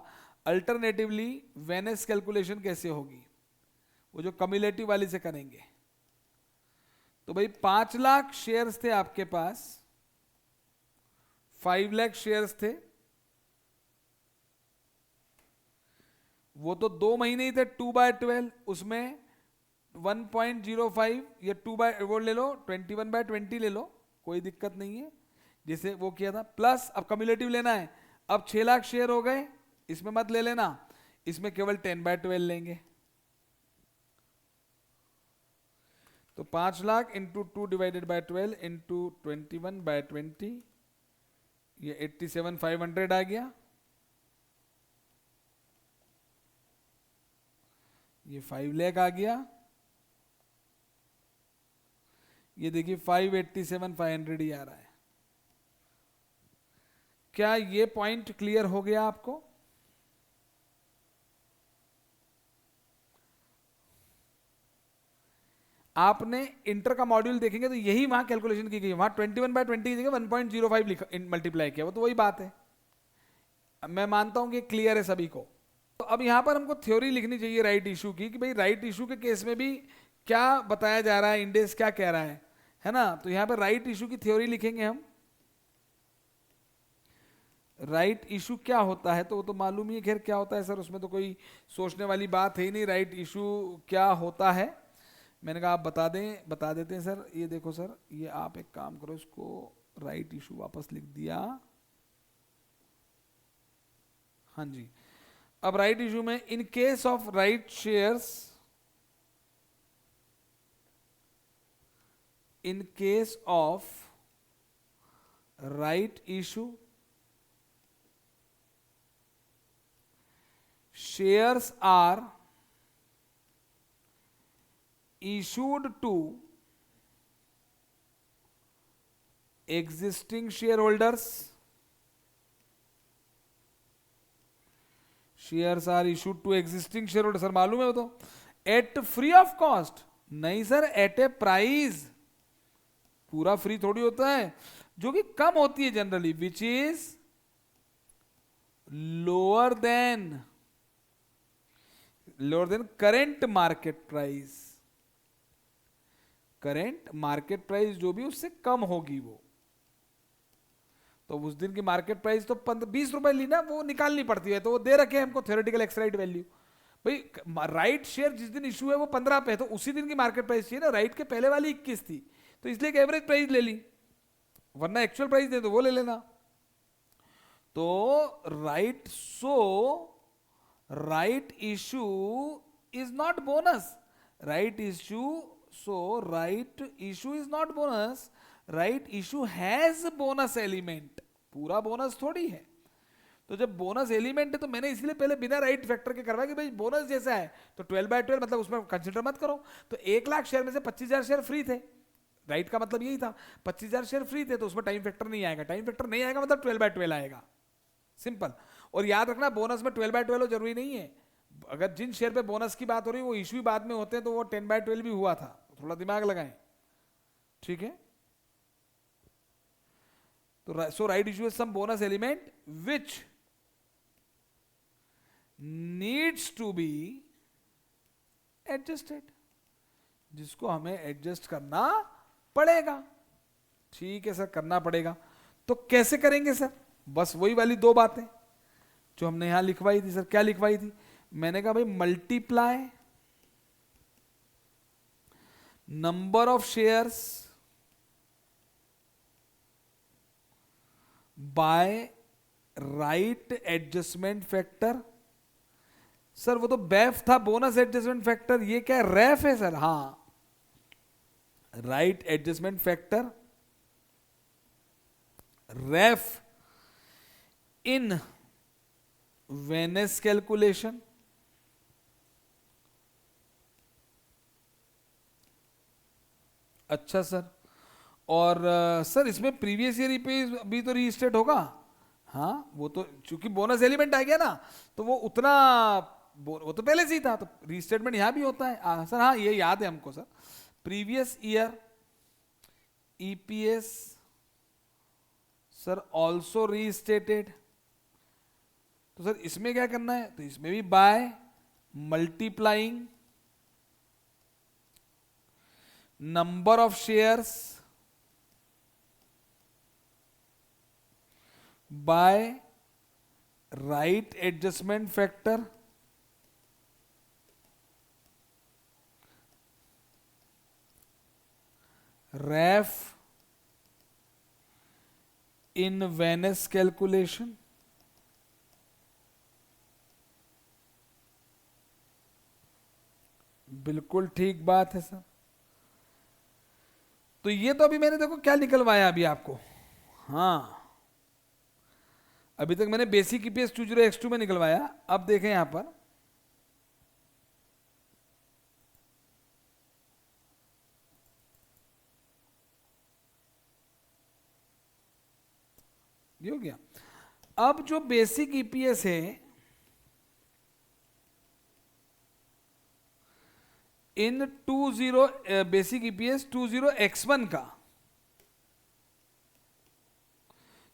अल्टरनेटिवली वेनेस कैलकुलेशन कैसे होगी वो जो कम्युलेटिव वाली से करेंगे। तो भाई 5 लाख शेयर्स थे आपके पास, 5 लाख शेयर्स थे, वो तो 2 महीने ही थे 2/12, उसमें 1.05 या 2 बाय वो ले लो, 21/20 ले लो, कोई दिक्कत नहीं है, जैसे वो किया था। प्लस अब कम्युलेटिव लेना है, अब 6 लाख शेयर हो गए, इसमें मत ले लेना, इसमें केवल 10/12 लेंगे। तो 5 लाख इंटू 2/12 इंटू 21/20, ये 87,500 आ गया। ये 5 लाख आ गया, ये देखिए 587,500 ही आ रहा है। क्या ये पॉइंट क्लियर हो गया आपको? आपने इंटर का मॉड्यूल देखेंगे तो यही वहां कैलकुलेशन की गई, वहां 21/20 की जगह 1.05 मल्टीप्लाई किया, वो तो वही बात है। मैं मानता हूं कि क्लियर है सभी को। तो अब यहां पर हमको थ्योरी लिखनी चाहिए राइट इशू की, कि भाई राइट इशू के केस में भी क्या बताया जा रहा है, इंडेक्स क्या कह रहा है ना। तो यहां पर राइट इशू की थ्योरी लिखेंगे हम। राइट इशू क्या होता है तो वो तो मालूम ही है, खैर क्या होता है सर, उसमें तो कोई सोचने वाली बात है ही नहीं। राइट इशू क्या होता है, मैंने कहा आप बता देते हैं सर। ये देखो सर, ये आप एक काम करो, इसको राइट इशू वापस लिख दिया। हाँ जी, अब राइट इशू में in case of right shares, in case of right issue, shares are issued to existing shareholders, shares are issued to existing shareholders, sir मालूम है वो तो, at free of cost, नहीं सर at a price, पूरा फ्री थोड़ी होता है, जो कि कम होती है generally, which is lower than current market price. Current market price जो भी उससे कम होगी वो, तो उस दिन की मार्केट प्राइस तो 20 रुपए ली ना, वो निकालनी पड़ती है, तो वो दे रखे हमको थ्योरेटिकल एक्सराइट वैल्यू। भाई राइट शेयर जिस दिन इशू है वो 15 पे है, तो उसी दिन की मार्केट प्राइस चाहिए ना। राइट के पहले वाली 21 थी, तो इसलिए एक एवरेज प्राइस ले ली, वरना एक्चुअल प्राइस दे तो वो ले लेना। तो right, so right issue is not bonus, right issue, so right issue is not bonus, right issue has bonus element, पूरा बोनस थोड़ी है। तो जब बोनस एलिमेंट है तो मैंने इसलिए पहले बिना राइट फैक्टर के करवाया कि भाई बोनस जैसा है तो 12/12 मतलब उसमें कंसिडर मत करो। तो 1 लाख शेयर में से 25,000 शेयर फ्री थे, राइट का मतलब यही था, 25,000 शेयर फ्री थे, तो उसमें टाइम फैक्टर नहीं आएगा, टाइम फैक्टर नहीं आएगा मतलब 12/12 आएगा, सिंपल। और याद रखना बोनस में 12/12 जरूरी नहीं है, अगर जिन शेयर पे बोनस की बात हो रही है वो इश्यू बाद में होते हैं, तो वो 10/12 भी हुआ था, थोड़ा दिमाग लगाएं, ठीक है। तो so right issue is some bonus element which needs to be adjusted, जिसको हमें एडजस्ट करना पड़ेगा, ठीक है सर, करना पड़ेगा। तो कैसे करेंगे सर? बस वही वाली 2 बातें जो हमने यहां लिखवाई थी। सर क्या लिखवाई थी? मैंने कहा भाई multiply number of shares by right adjustment factor. Sir वो तो बैफ था, बोनस एडजस्टमेंट फैक्टर, ये क्या रैफ है सर? हाँ, right adjustment factor, RAF in वेनेस कैलकुलेशन। अच्छा सर, और सर इसमें प्रीवियस ईयर पे भी तो रीस्टेट होगा? हाँ, वो तो चूंकि बोनस एलिमेंट आ गया ना, तो वो उतना वो तो पहले से ही था, तो रीस्टेटमेंट यहां भी होता है। सर हाँ, ये याद है हमको sir, previous year EPS sir also restated. तो सर इसमें क्या करना है? तो इसमें भी by multiplying number of shares by right adjustment factor RAF in वेनेस कैलकुलेशन। बिल्कुल ठीक बात है सर। तो ये तो अभी मैंने देखो क्या निकलवाया अभी आपको। हाँ, अभी तक मैंने बेसिक ईपीएस 20x2 में निकलवाया। अब देखें यहां पर ये हो गया। अब जो बेसिक ईपीएस है इन 20 बेसिक ईपीएस 20x1 का,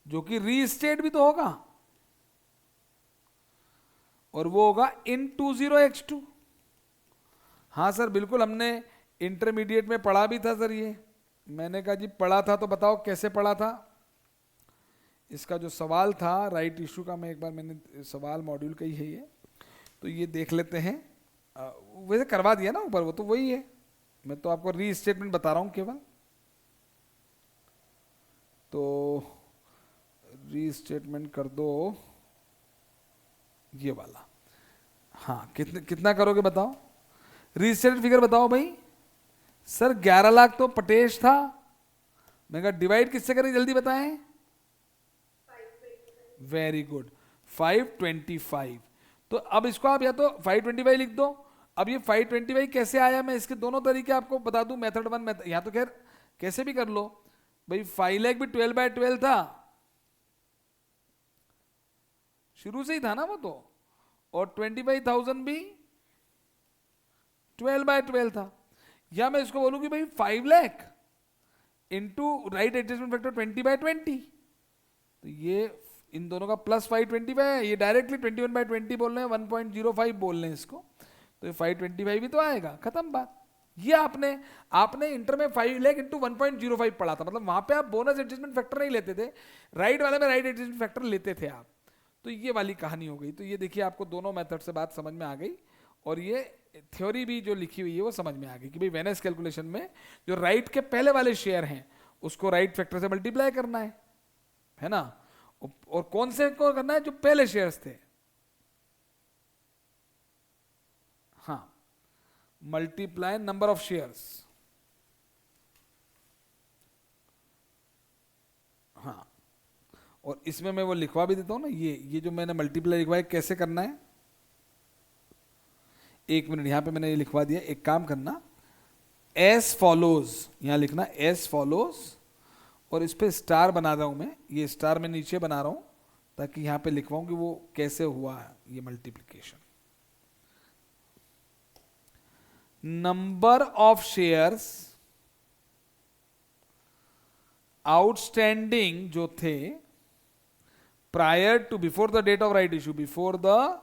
जो कि रीस्टेट भी तो होगा, और वो होगा इन 20x2। हाँ सर बिल्कुल, हमने इंटरमीडिएट में पढ़ा भी था सर। ये मैंने कहा जी पढ़ा था तो बताओ कैसे पढ़ा था। इसका जो सवाल था राइट इशू का, मैं एक बार मैंने सवाल मॉड्यूल का ही है ये, तो ये देख लेते हैं। वैसे करवा दिया ना ऊपर, वो तो वही है, मैं तो आपको री स्टेटमेंट बता रहा हूं केवल। तो री स्टेटमेंट कर दो ये वाला। हाँ, कितना करोगे बताओ, री स्टेटेड फिगर बताओ भाई। सर 11 लाख तो पटेश था, मैं कहा डिवाइड किससे करें जल्दी बताएं। Very good, 525। तो अब इसको आप या तो 525 लिख दो। अब ये 525 कैसे आया, मैं इसके दोनों तरीके आपको बता दूं, मेथड 1 मेथड, या तो खैर कैसे भी कर लो भाई। 5 लाख भी 12/12 था, शुरू से ही था ना वो तो, और 25,000 भी 12/12 था। या मैं इसको बोलूं कि भाई 5 lakh into right adjustment factor 20/20, तो ये इन दोनों का प्लस 525 है। ये डायरेक्टली 21/20 बोल रहे हैं, 1.05 बोल रहे हैं इसको, तो ये 525 भी तो आएगा, खत्म बात। ये आपने इंटर में 5 लाख इंटू 1.05 पढ़ा था, मतलब वहां पे आप बोनस एडजस्टमेंट फैक्टर नहीं लेते थे, राइट वाले में राइट एडजस्टमेंट फैक्टर लेते थे आप। तो ये वाली कहानी हो गई। तो ये देखिए आपको दोनों मेथड से बात समझ में आ गई, और ये थ्योरी भी जो लिखी हुई है वो समझ में आ गई कि भाई वेनेस कैलकुलेशन में जो राइट के पहले वाले शेयर हैं उसको राइट फैक्टर से मल्टीप्लाई करना है ना, और कौन से को करना है, जो पहले शेयर्स थे। हाँ, मल्टीप्लाई नंबर ऑफ शेयर्स। हाँ, और इसमें मैं वो लिखवा भी देता हूं ना, ये जो मैंने मल्टीप्लाई लिखवाया कैसे करना है। एक मिनट, यहां पे मैंने ये लिखवा दिया। एक काम करना, एस फॉलोज यहां लिखना, एस फॉलोज, और इस पे स्टार बना रहा हूं मैं, ये स्टार मैं नीचे बना रहा हूं ताकि यहां पे लिखवाऊं कि वो कैसे हुआ है ये multiplication. Number of shares outstanding जो थे prior to, before the date of right issue, before the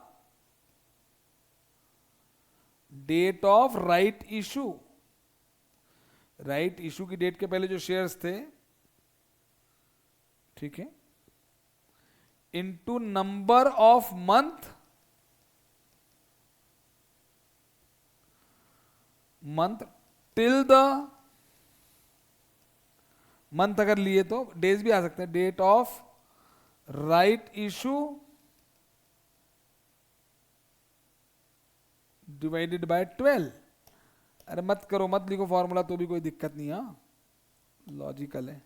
date of right issue, right issue की डेट के पहले जो शेयर्स थे, ठीक है, into number of month, month till the month अगर लिए तो डेज भी आ सकते हैं, date of right issue divided by 12। अरे मत करो, मत लिखो फॉर्मूला, तो भी कोई दिक्कत नहीं है, लॉजिकल है।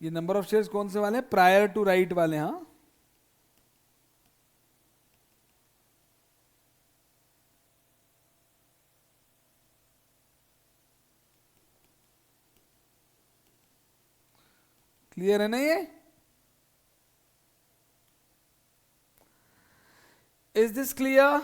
ये नंबर ऑफ शेयर्स कौन से वाले हैं, प्रायर टू राइट वाले। हाँ, क्लियर है ना ये? Is this clear?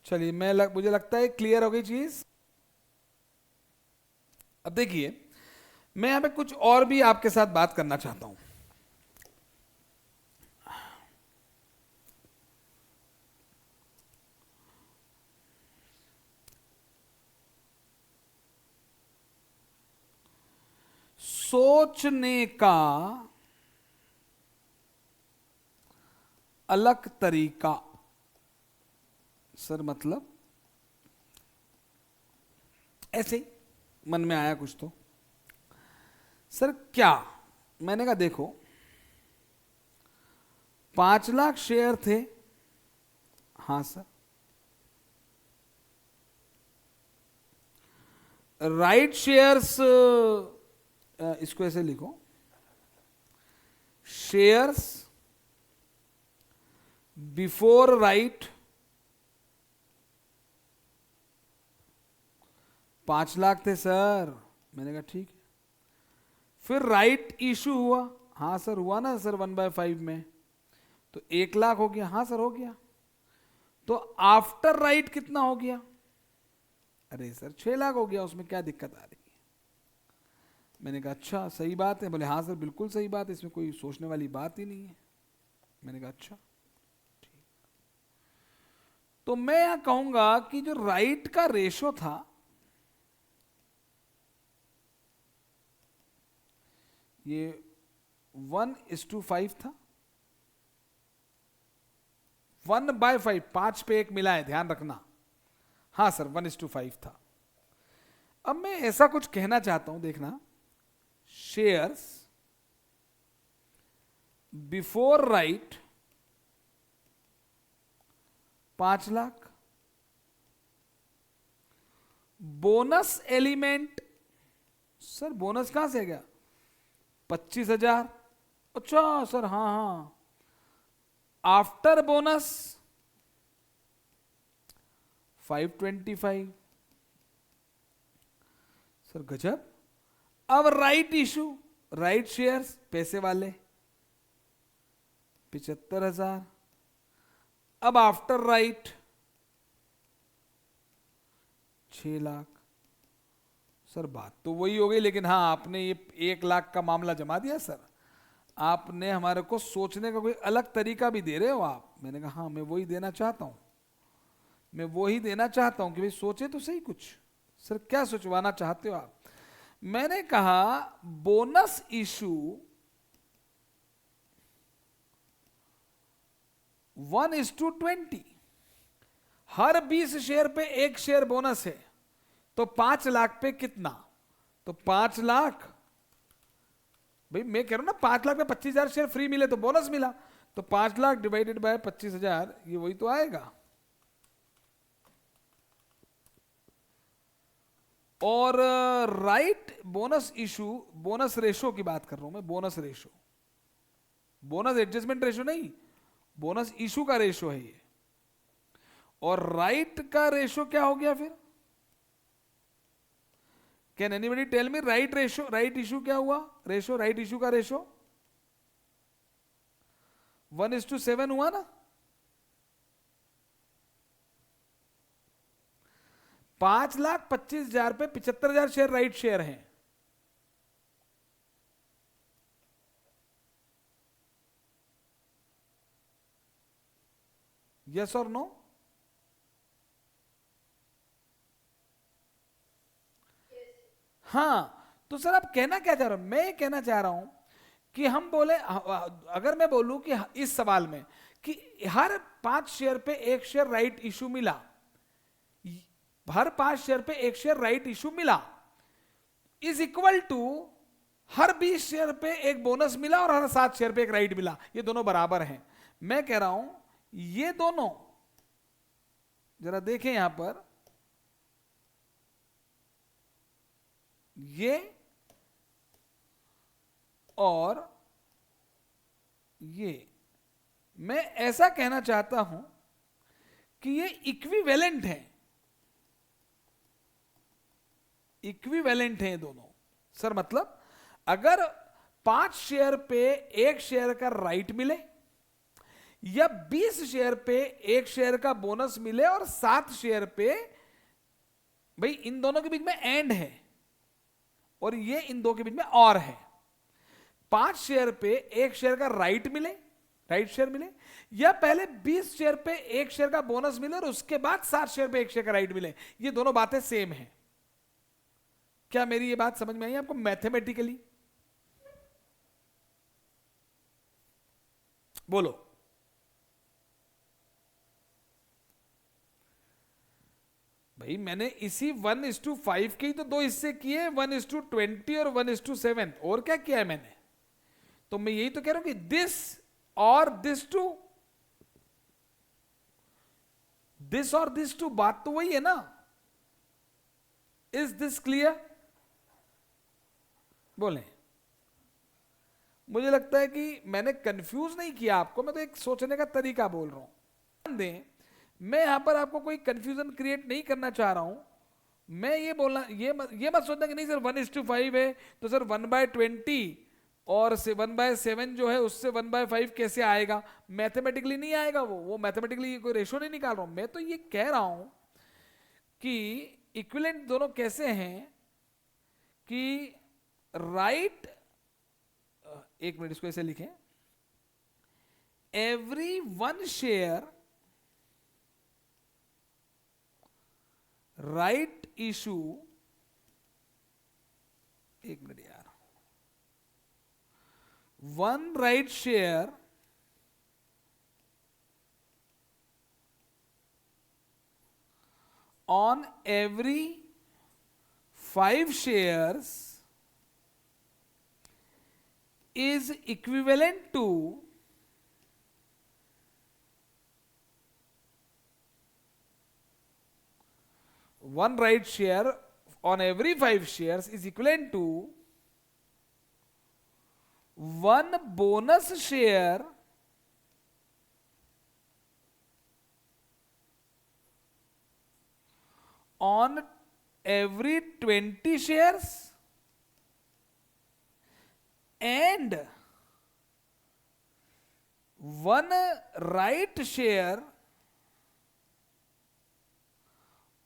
चलिए मुझे लगता है क्लियर हो गई चीज। अब देखिए, मैं यहां पे कुछ और भी आपके साथ बात करना चाहता हूं। सोचने का अलग तरीका। सर मतलब ऐसे ही मन में आया कुछ तो। सर क्या? मैंने कहा देखो, 5 लाख शेयर थे। हाँ सर। राइट शेयर्स, इसको ऐसे लिखो, शेयर्स बिफोर राइट 5 लाख थे सर। मैंने कहा ठीक है। फिर राइट इशू हुआ। हाँ सर हुआ ना सर, 1/5 में, तो 1 लाख हो गया। हाँ सर हो गया। तो आफ्टर राइट कितना हो गया? अरे सर 6 लाख हो गया, उसमें क्या दिक्कत आ रही है? मैंने कहा अच्छा सही बात है। बोले हाँ सर बिल्कुल सही बात है, इसमें कोई सोचने वाली बात ही नहीं है। मैंने कहा अच्छा ठीक। तो मैं यहां कहूंगा कि जो राइट का रेशो था, ये 1:5 था। 1/5, 5 पे 1 मिला है, ध्यान रखना। हाँ सर 1:5 था। अब मैं ऐसा कुछ कहना चाहता हूं, देखना, shares before right 5 lakh, bonus element. Sir bonus कहां से गया? 25,000। अच्छा सर हाँ हाँ। After bonus 525। सर गजब। अब राइट इशू, राइट शेयर्स पैसे वाले 75,000। अब आफ्टर राइट 6 लाख। सर बात तो वही हो गई, लेकिन हाँ आपने ये 1 लाख का मामला जमा दिया सर। आपने हमारे को सोचने का कोई अलग तरीका भी दे रहे हो आप। मैंने कहा हाँ मैं वही देना चाहता हूं, मैं वही देना चाहता हूं कि भाई सोचे तो सही कुछ। सर क्या सोचवाना चाहते हो आप? मैंने कहा बोनस इशू 1:20। हर 20 शेयर पे 1 शेयर बोनस है, तो 5 लाख पे कितना? तो 5 लाख, भाई मैं कह रहा हूं ना 5 लाख पे 25,000 शेयर फ्री मिले तो बोनस मिला, तो 5 लाख डिवाइडेड बाय 25,000, ये वही तो आएगा। और right bonus issue, bonus ratio की बात कर रहा हूं मैं, bonus ratio, bonus adjustment ratio नहीं, बोनस इशू का रेशो है ये। और राइट का रेशो क्या हो गया फिर? Can anybody tell me right ratio, right issue क्या हुआ? रेशो, राइट इशू का रेशो 1:7 हुआ ना। 5,25,000 पे 75,000 शेयर राइट शेयर हैं। यस और नो? हाँ। तो सर आप कहना क्या चाह रहे हो? मैं कहना चाह रहा हूं कि हम बोले, अगर मैं बोलूं कि इस सवाल में कि हर 5 शेयर पे 1 शेयर राइट इशू मिला, हर 5 शेयर पे 1 शेयर राइट इशू मिला, इज इक्वल टू हर 20 शेयर पे 1 बोनस मिला और हर 7 शेयर पे 1 राइट मिला, ये दोनों बराबर हैं। मैं कह रहा हूं ये दोनों, जरा देखें यहां पर, ये और ये मैं ऐसा कहना चाहता हूं कि ये इक्विवेलेंट है, इक्विवेलेंट है दोनों। सर मतलब अगर 5 शेयर पे 1 शेयर का राइट मिले या 20 शेयर पे 1 शेयर का बोनस मिले और 7 शेयर पे, भाई इन दोनों के बीच में एंड है और ये इन दो के बीच में और है। 5 शेयर पे 1 शेयर का राइट मिले, राइट शेयर मिले, या पहले 20 शेयर पे 1 शेयर का बोनस मिले और उसके बाद 7 शेयर पे 1 शेयर का राइट मिले, ये दोनों बातें सेम है। क्या मेरी ये बात समझ में आई आपको मैथमेटिकली? बोलो। भाई मैंने इसी 1:5 के ही तो 2 हिस्से किए, 1:20 और 1:7, और क्या किया है मैंने? तो मैं यही तो कह रहा हूं कि दिस और दिस टू बात तो वही है ना। Is this clear? बोले। मुझे लगता है कि मैंने कंफ्यूज नहीं किया आपको, मैं तो एक सोचने का तरीका बोल रहा हूं। दें, मैं यहां पर आपको कोई कंफ्यूजन क्रिएट नहीं करना चाह रहा हूं। मैं ये बोलना, ये मत सोचना कि नहीं सर 1:5 है तो सर 1/20 और 1/7 जो है उससे 1/5 कैसे आएगा? मैथमेटिकली नहीं आएगा, वो मैथमेटिकली कोई रेशो नहीं निकाल रहा हूं। मैं तो ये कह रहा हूं कि इक्विवेलेंट दोनों कैसे हैं कि राइट, एक मिनट इसको ऐसे लिखें, एवरी 1 शेयर राइट इशू, एक मिनट यार, 1 right share on every 5 shares is equivalent to 1 right share on every 5 shares is equivalent to 1 bonus share on every 20 shares and 1 right share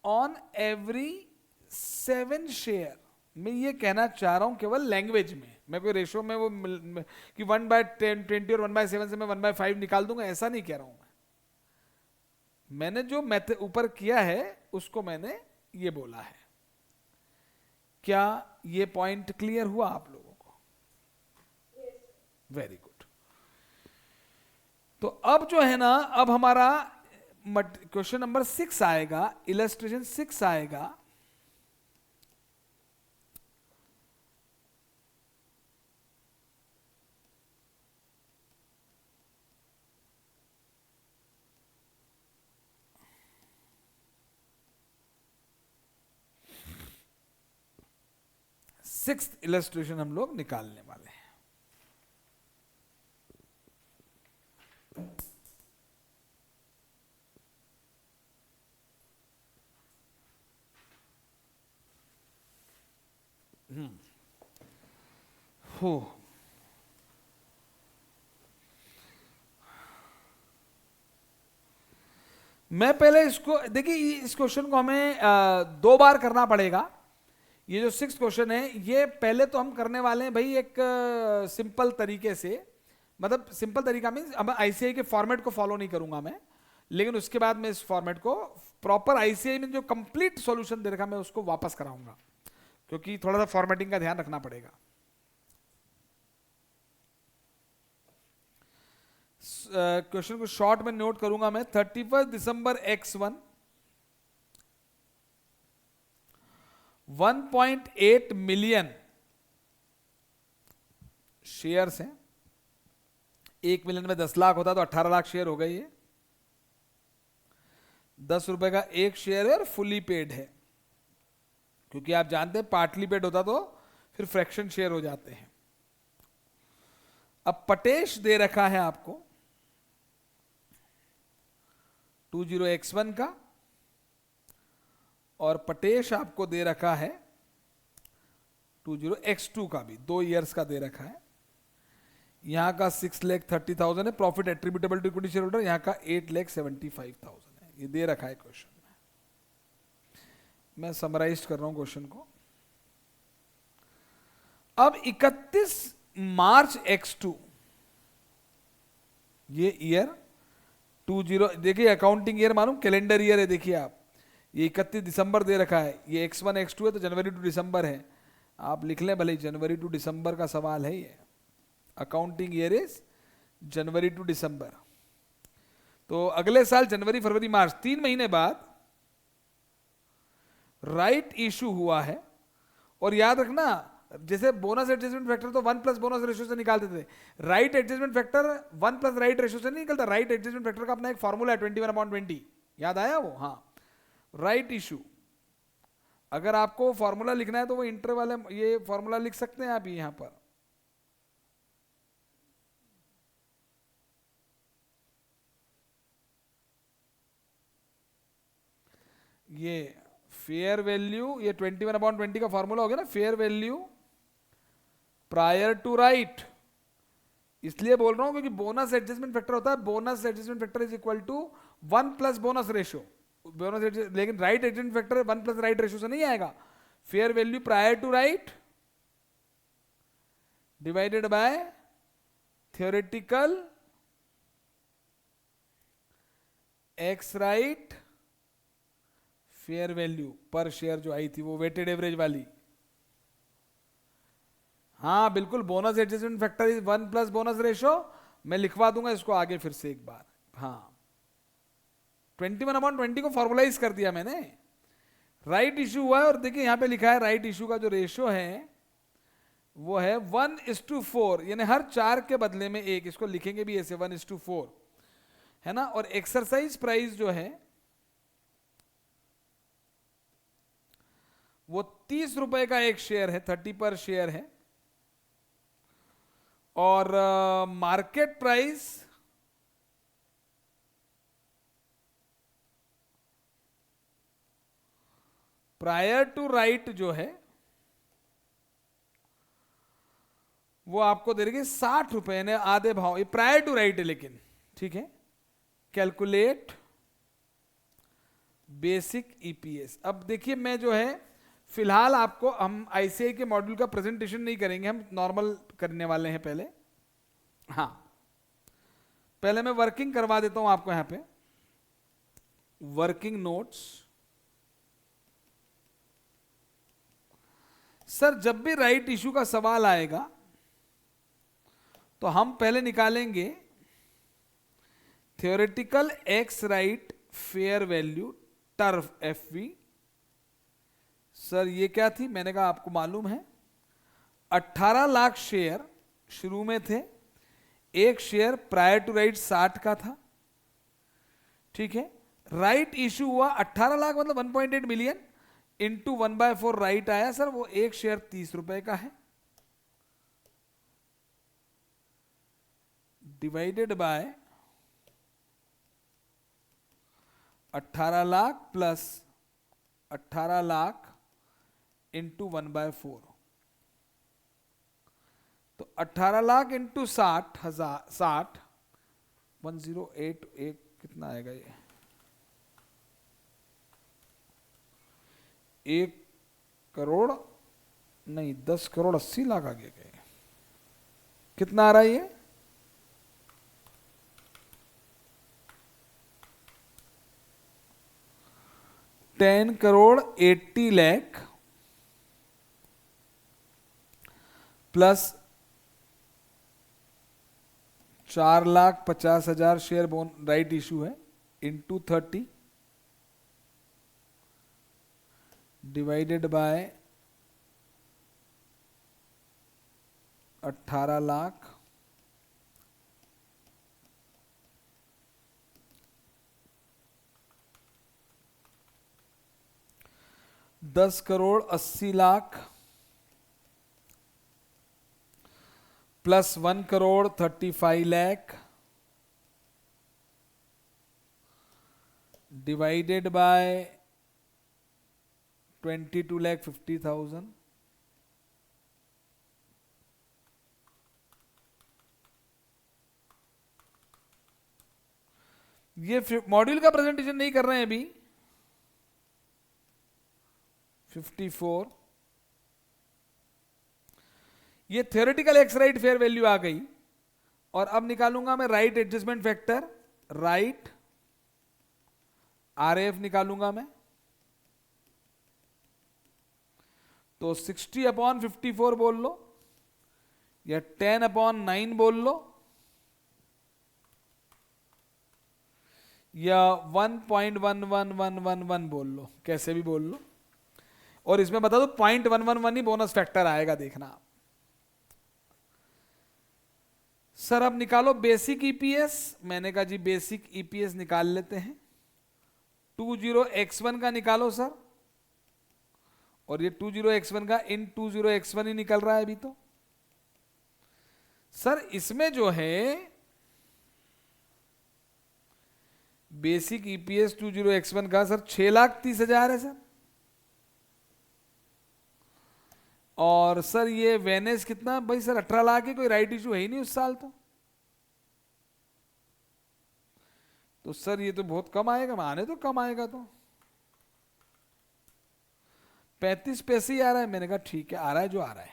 on every 7 share. मैं ये कहना चाह रहा हूं केवल लैंग्वेज में, मैं कोई रेशो में वो कि 1/20 और 1/7 से मैं 1/5 निकाल दूंगा, ऐसा नहीं कह रहा हूं। मैंने जो मेथड ऊपर किया है उसको मैंने ये बोला है। क्या ये पॉइंट क्लियर हुआ आप लोगों को? Very good. तो अब जो है ना, अब हमारा क्वेश्चन नंबर 6 आएगा, इलस्ट्रेशन 6 आएगा। सिक्स्थ इलस्ट्रेशन हम लोग निकालने वाले हैं। हो मैं पहले इसको देखिए, इस क्वेश्चन को हमें 2 बार करना पड़ेगा। ये जो 6th क्वेश्चन है, ये पहले तो हम करने वाले हैं भाई एक सिंपल तरीके से, मतलब सिंपल तरीका मीन्स अब आईसीआई के फॉर्मेट को फॉलो नहीं करूंगा मैं, लेकिन उसके बाद मैं इस फॉर्मेट को प्रॉपर आईसीआई में जो कंप्लीट सॉल्यूशन दे रखा मैं उसको वापस कराऊंगा, क्योंकि थोड़ा सा फॉर्मेटिंग का ध्यान रखना पड़ेगा। क्वेश्चन को शॉर्ट में नोट करूंगा मैं। 31 दिसंबर X1 1.8 मिलियन शेयर्स हैं। 1 मिलियन में 10 लाख होता तो 18 लाख शेयर हो गए। ये 10 रुपए का 1 शेयर है और फुली पेड है, क्योंकि आप जानते हैं पार्टली पेड होता तो फिर फ्रैक्शन शेयर हो जाते हैं। अब पटेश दे रखा है आपको 20x1 का, और पटेश आपको दे रखा है 20x2 का भी, 2 ईयर्स का दे रखा है। यहां का 6,30,000 है profit attributable to equity share holder, यहां का 8,75,000 है। ये दे रखा है क्वेश्चन में। मैं समराइज कर रहा हूं क्वेश्चन को। अब 31 मार्च x2, ये ईयर 20, देखिए अकाउंटिंग ईयर मालूम, कैलेंडर ईयर है। देखिए आप, ये 31 दिसंबर दे रखा है, ये x1 x2 है तो जनवरी टू दिसंबर है। आप लिख लें भले, जनवरी टू दिसंबर का सवाल है ये। Accounting year is January to December. तो अगले साल जनवरी फरवरी मार्च 3 महीने बाद राइट इशू हुआ है। और याद रखना, जैसे बोनस एडजस्टमेंट फैक्टर तो 1 प्लस बोनस रेशियो से निकालते थे, right adjustment factor 1 plus right ratio से नहीं निकलता। राइट एडजस्टमेंट फैक्टर का अपना एक फॉर्मूला है 21/20, याद आया वो? हाँ, राइट इशू। अगर आपको फॉर्मूला लिखना है तो वो इंटर वाले ये फॉर्मूला लिख सकते हैं आप यहां पर। ये फेयर वैल्यू, ये 21/20 का फॉर्मूला हो गया ना, fair value prior to right. इसलिए बोल रहा हूं क्योंकि बोनस एडजस्टमेंट फैक्टर होता है, bonus adjustment factor is equal to 1 plus bonus ratio, लेकिन right adjustment factor 1 plus right ratio से नहीं आएगा। Fair value prior to right divided by theoretical ex right fair value per share जो आई थी वो वेटेड एवरेज वाली। हाँ बिल्कुल, bonus adjustment factor is 1 plus bonus ratio. मैं लिखवा दूंगा इसको आगे फिर से एक बार। हाँ, 21/20 को फॉर्मुलाइज कर दिया मैंने। राइट इशू हुआ है और देखिए यहां पे लिखा है राइट इशू का जो रेशियो है वो है 1:4, यानी हर 4 के बदले में 1। इसको लिखेंगे भी ऐसे 1:4, है ना। और एक्सरसाइज प्राइस जो है वो 30 रुपए का एक शेयर है, 30 पर शेयर है। और market price prior to right जो है वो आपको दे देगी 60 रुपए, ने आधे भाव। ये प्रायर टू राइट है लेकिन, ठीक है। Calculate basic EPS. अब देखिए मैं जो है फिलहाल आपको, हम आईसीआई के मॉड्यूल का प्रेजेंटेशन नहीं करेंगे, हम नॉर्मल करने वाले हैं पहले। हाँ, पहले मैं वर्किंग करवा देता हूं आपको यहां पे, वर्किंग नोट्स। सर जब भी राइट इशू का सवाल आएगा तो हम पहले निकालेंगे theoretical ex right fair value turf FV. Sir ये क्या थी? मैंने कहा आपको मालूम है 18 लाख शेयर शुरू में थे, एक शेयर प्रायर टू राइट 60 का था, ठीक है। राइट इशू हुआ 18 लाख मतलब 1.8 मिलियन इंटू 1/4 राइट आया सर, वो एक शेयर 30 रुपए का है, divided by 18 lakh plus 18 lakh into 1/4। तो 18 लाख इंटू 60 1081 कितना आएगा ये? 1 करोड़ नहीं, 10 करोड़ 80 लाख आगे गए। कितना आ रहा है ये? $10 करोड़ 80 लाख प्लस 4,50,000 शेयर बोन राइट इशू है into 30 divided by 18 lakh $10 crore 80 lakh plus 1 crore 35 lakh divided by 22,50,000, ये मॉड्यूल का प्रेजेंटेशन नहीं कर रहे हैं अभी। 54, ये theoretical ex right fair value आ गई। और अब निकालूंगा मैं right adjustment factor, right RF निकालूंगा मैं। तो 60/54 बोल लो या 10/9 बोल लो या 1.11111 बोल लो, कैसे भी बोल लो। और इसमें बता दो 0.111 ही बोनस फैक्टर आएगा, देखना आप। सर अब निकालो बेसिक ईपीएस। मैंने कहा जी बेसिक ईपीएस निकाल लेते हैं। 20x1 का निकालो सर, और ये 20x1 का इन 20x1 ही निकल रहा है अभी तो। सर इसमें जो है बेसिक ईपीएस 20x1 का सर 6,30,000 है सर। और सर ये वेनेस कितना भाई सर? 18 लाख है, कोई राइट इशू है ही नहीं उस साल तो सर ये तो बहुत कम आएगा, आने तो कम आएगा तो 35 पैसे ही आ रहा है। मैंने कहा ठीक है, आ रहा है जो आ रहा है।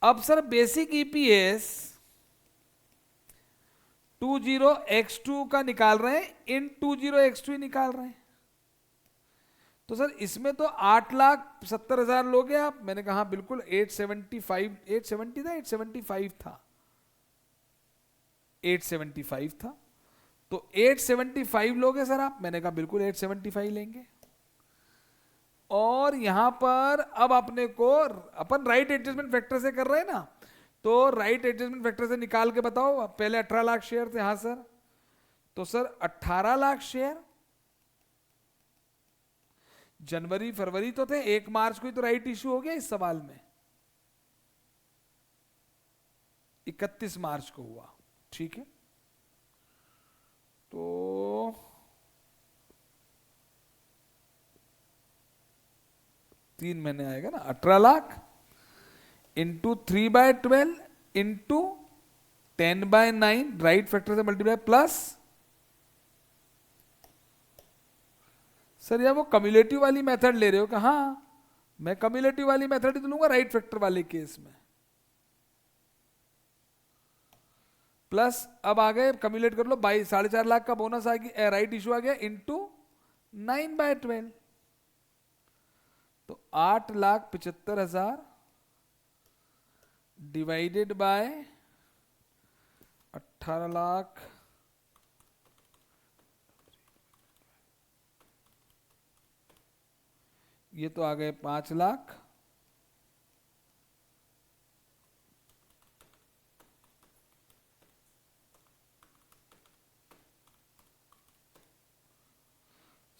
अब सर बेसिक ईपीएस 20x2 का निकाल रहे हैं, इन 20x2 ही निकाल रहे हैं। तो सर इसमें तो 8,70,000 लोगे आप। मैंने कहा बिल्कुल 875 870 था 875 था 875 था। तो 875 लोगे सर आप। मैंने कहा बिल्कुल 875 लेंगे। और यहां पर अब अपने को अपन राइट एडजस्टमेंट फैक्टर से कर रहे हैं ना, तो राइट एडजस्टमेंट फैक्टर से निकाल के बताओ। पहले 18 लाख शेयर थे, हाँ सर। तो सर 18 लाख शेयर जनवरी फरवरी तो थे, 1 मार्च को ही तो राइट इशू हो गया इस सवाल में। 31 मार्च को हुआ, ठीक है। तो 3 महीने आएगा ना। 18 lakh into 3/12 into 10/9 right factor से मल्टीप्लाई प्लस। सर यार वो कम्युलेटिव वाली मेथड ले रहे हो? कहा मैं कम्युलेटिव वाली मेथड ही तो लूंगा राइट फैक्टर वाले केस में। प्लस अब आ गए, कम्युलेट कर लो, 4.5 लाख का बोनस आ गया, राइट इशू आ गया, इंटू 9/12 तो 8,75,000 डिवाइडेड बाय 18 लाख ये तो आ गए 5 लाख।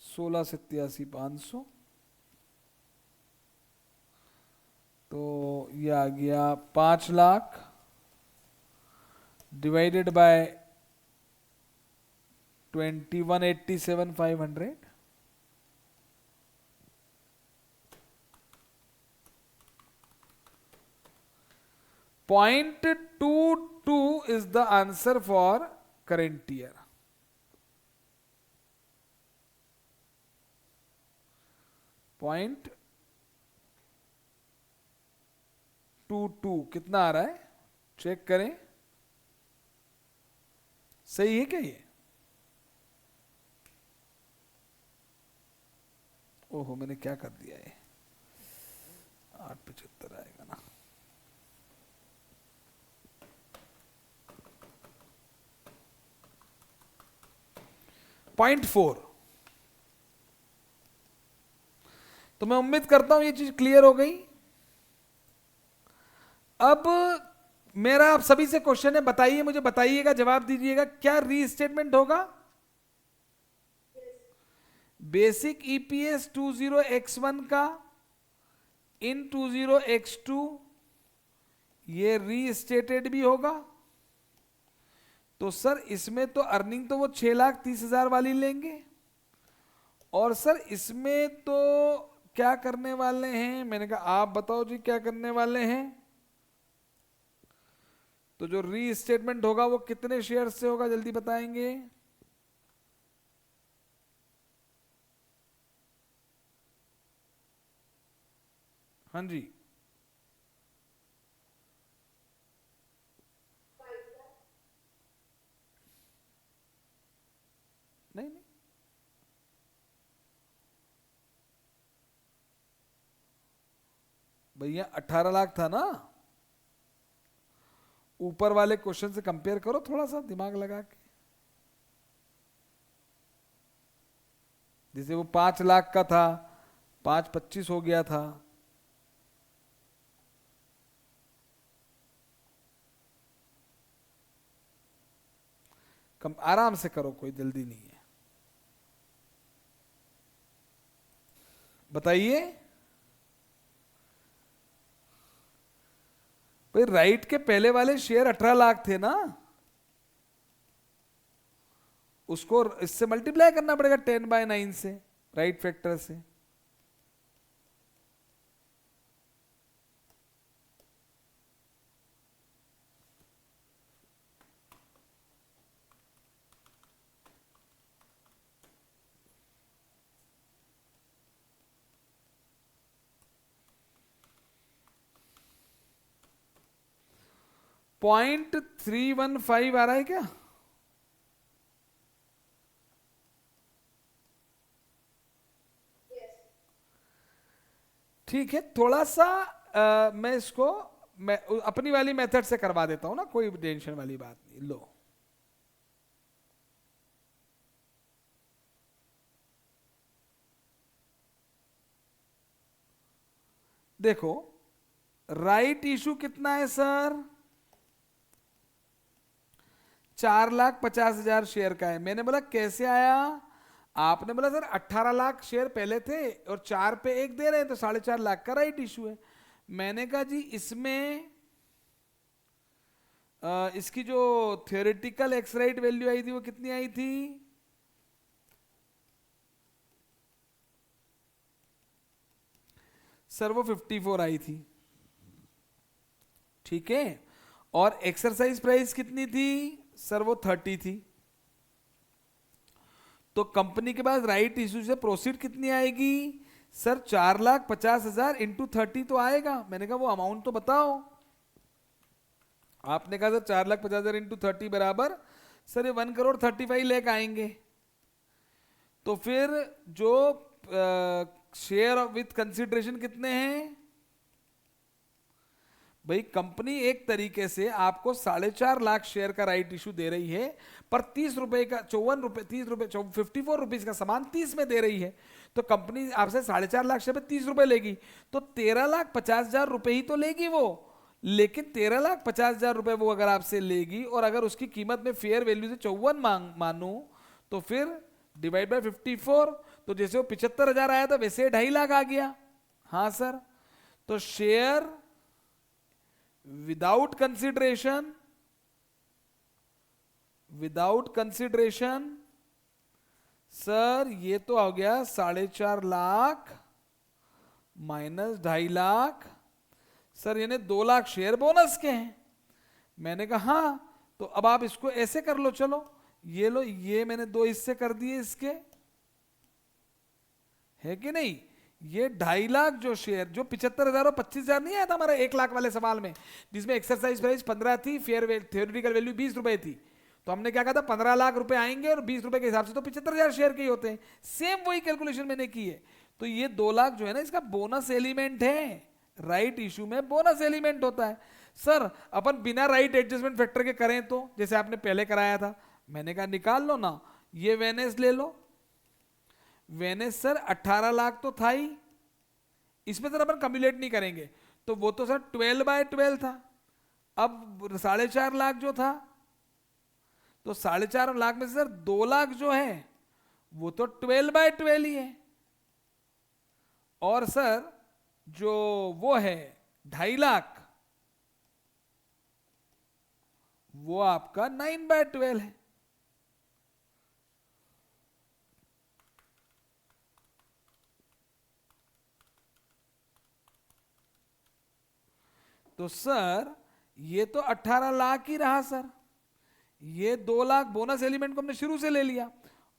सोलह 87,500 तो ये आ गया 5 lakh divided bye 21,87,500 0.22 is the answer for current year. Point 22 कितना आ रहा है चेक करें, सही है क्या ये? ओहो मैंने क्या कर दिया है, 875 आएगा ना। पॉइंट 4। तो मैं उम्मीद करता हूं ये चीज क्लियर हो गई। अब मेरा आप सभी से क्वेश्चन है, बताइए, मुझे बताइएगा, जवाब दीजिएगा, क्या रीस्टेटमेंट होगा? बेसिक ईपीएस 20x1 का इन 20x2 ये रीस्टेटेड भी होगा। तो सर इसमें तो अर्निंग तो वो 6,30,000 वाली लेंगे, और सर इसमें तो क्या करने वाले हैं, मैंने कहा आप बताओ जी क्या करने वाले हैं। तो जो रीस्टेटमेंट होगा वो कितने शेयर से होगा, जल्दी बताएंगे। हाँ जी, नहीं नहीं, भैया 18 लाख था ना। ऊपर वाले क्वेश्चन से कंपेयर करो थोड़ा सा दिमाग लगा के। जैसे वो 5 लाख का था, 5-25 हो गया था। कम आराम से करो, कोई जल्दी नहीं है। बताइए भाई, राइट के पहले वाले शेयर 18 लाख थे ना, उसको इससे मल्टीप्लाई करना पड़ेगा 10/9 से, राइट फैक्टर से। .315 आ रहा है क्या? ठीक है, थोड़ा सा मैं इसको मैं अपनी वाली मेथड से करवा देता हूं ना, कोई टेंशन वाली बात नहीं। लो देखो, राइट इशू कितना है सर, 4,50,000 शेयर का है। मैंने बोला कैसे आया, आपने बोला सर 18 लाख शेयर पहले थे और 4 पे 1 दे रहे हैं तो 4.5 लाख का राइट इशू है। मैंने कहा जी इसमें इसकी जो थियोरेटिकल एक्स राइट वैल्यू आई थी वो कितनी आई थी, सर वो 54 आई थी। ठीक है, और एक्सरसाइज प्राइस कितनी थी सर, वो 30 थी। तो कंपनी के पास राइट इशू से प्रोसीड कितनी आएगी सर, 4,50,000 इंटू 30 तो आएगा। मैंने कहा वो अमाउंट तो बताओ। आपने कहा सर 4,50,000 इंटू 30 बराबर सर ये 1,35,00,000 आएंगे। तो फिर जो शेयर विथ कंसिडरेशन कितने हैं भाई, कंपनी एक तरीके से आपको 4.5 लाख शेयर का राइट इशू दे रही है, पर 30 रुपए का 54 रुपए 30 रुपए 54 रुपीज का सामान 30 में दे रही है। तो कंपनी आपसे 4.5 लाख शेयर पे 30 रुपए लेगी, तो 13,50,000 रुपए ही तो लेगी वो। लेकिन 13,50,000 रुपए वो अगर आपसे लेगी और अगर उसकी कीमत में फेयर वैल्यू से 54 मानू, तो फिर डिवाइड बाय 54, तो जैसे वो 75,000 आया था वैसे 2.5 लाख आ गया। हाँ सर, तो शेयर विदाउट कंसिडरेशन सर ये तो हो गया 4.5 लाख माइनस 2.5 लाख, सर यानी 2 लाख शेयर बोनस के हैं। मैंने कहा हाँ, तो अब आप इसको ऐसे कर लो, चलो ये लो, ये मैंने 2 हिस्से कर दिए इसके, है कि नहीं। ये 2.5 लाख जो शेयर, जो 75,000 और 25,000 नहीं आया था हमारा 1 लाख वाले सवाल में, जिसमें एक्सरसाइज प्राइस 15 थी, फेयर थ्योरेटिकल वैल्यू 20 रुपए थी। तो हमने क्या कहा था, 15 लाख रुपए आएंगे और 20 रुपए के हिसाब से तो 75,000 शेयर के ही होते हैं। सेम वही कैलकुलेशन मैंने की है। तो ये 2 लाख जो है ना, इसका बोनस एलिमेंट है। राइट इशू में बोनस एलिमेंट होता है। सर अपन बिना राइट एडजस्टमेंट फैक्टर के करें तो, जैसे आपने पहले कराया था, मैंने कहा निकाल लो ना, ये वेनेस ले लो। वेनेस सर 18 लाख तो था ही, इसमें सर अपन कम्युलेट नहीं करेंगे, तो वो तो सर 12/12 था। अब 4.5 लाख जो था, तो 4.5 लाख में से सर 2 लाख जो है वो तो 12/12 ही है। और सर जो वो है 2.5 लाख, वो आपका 9/12 है। तो सर ये तो 18 लाख ही रहा सर, ये 2 लाख बोनस एलिमेंट को हमने शुरू से ले लिया,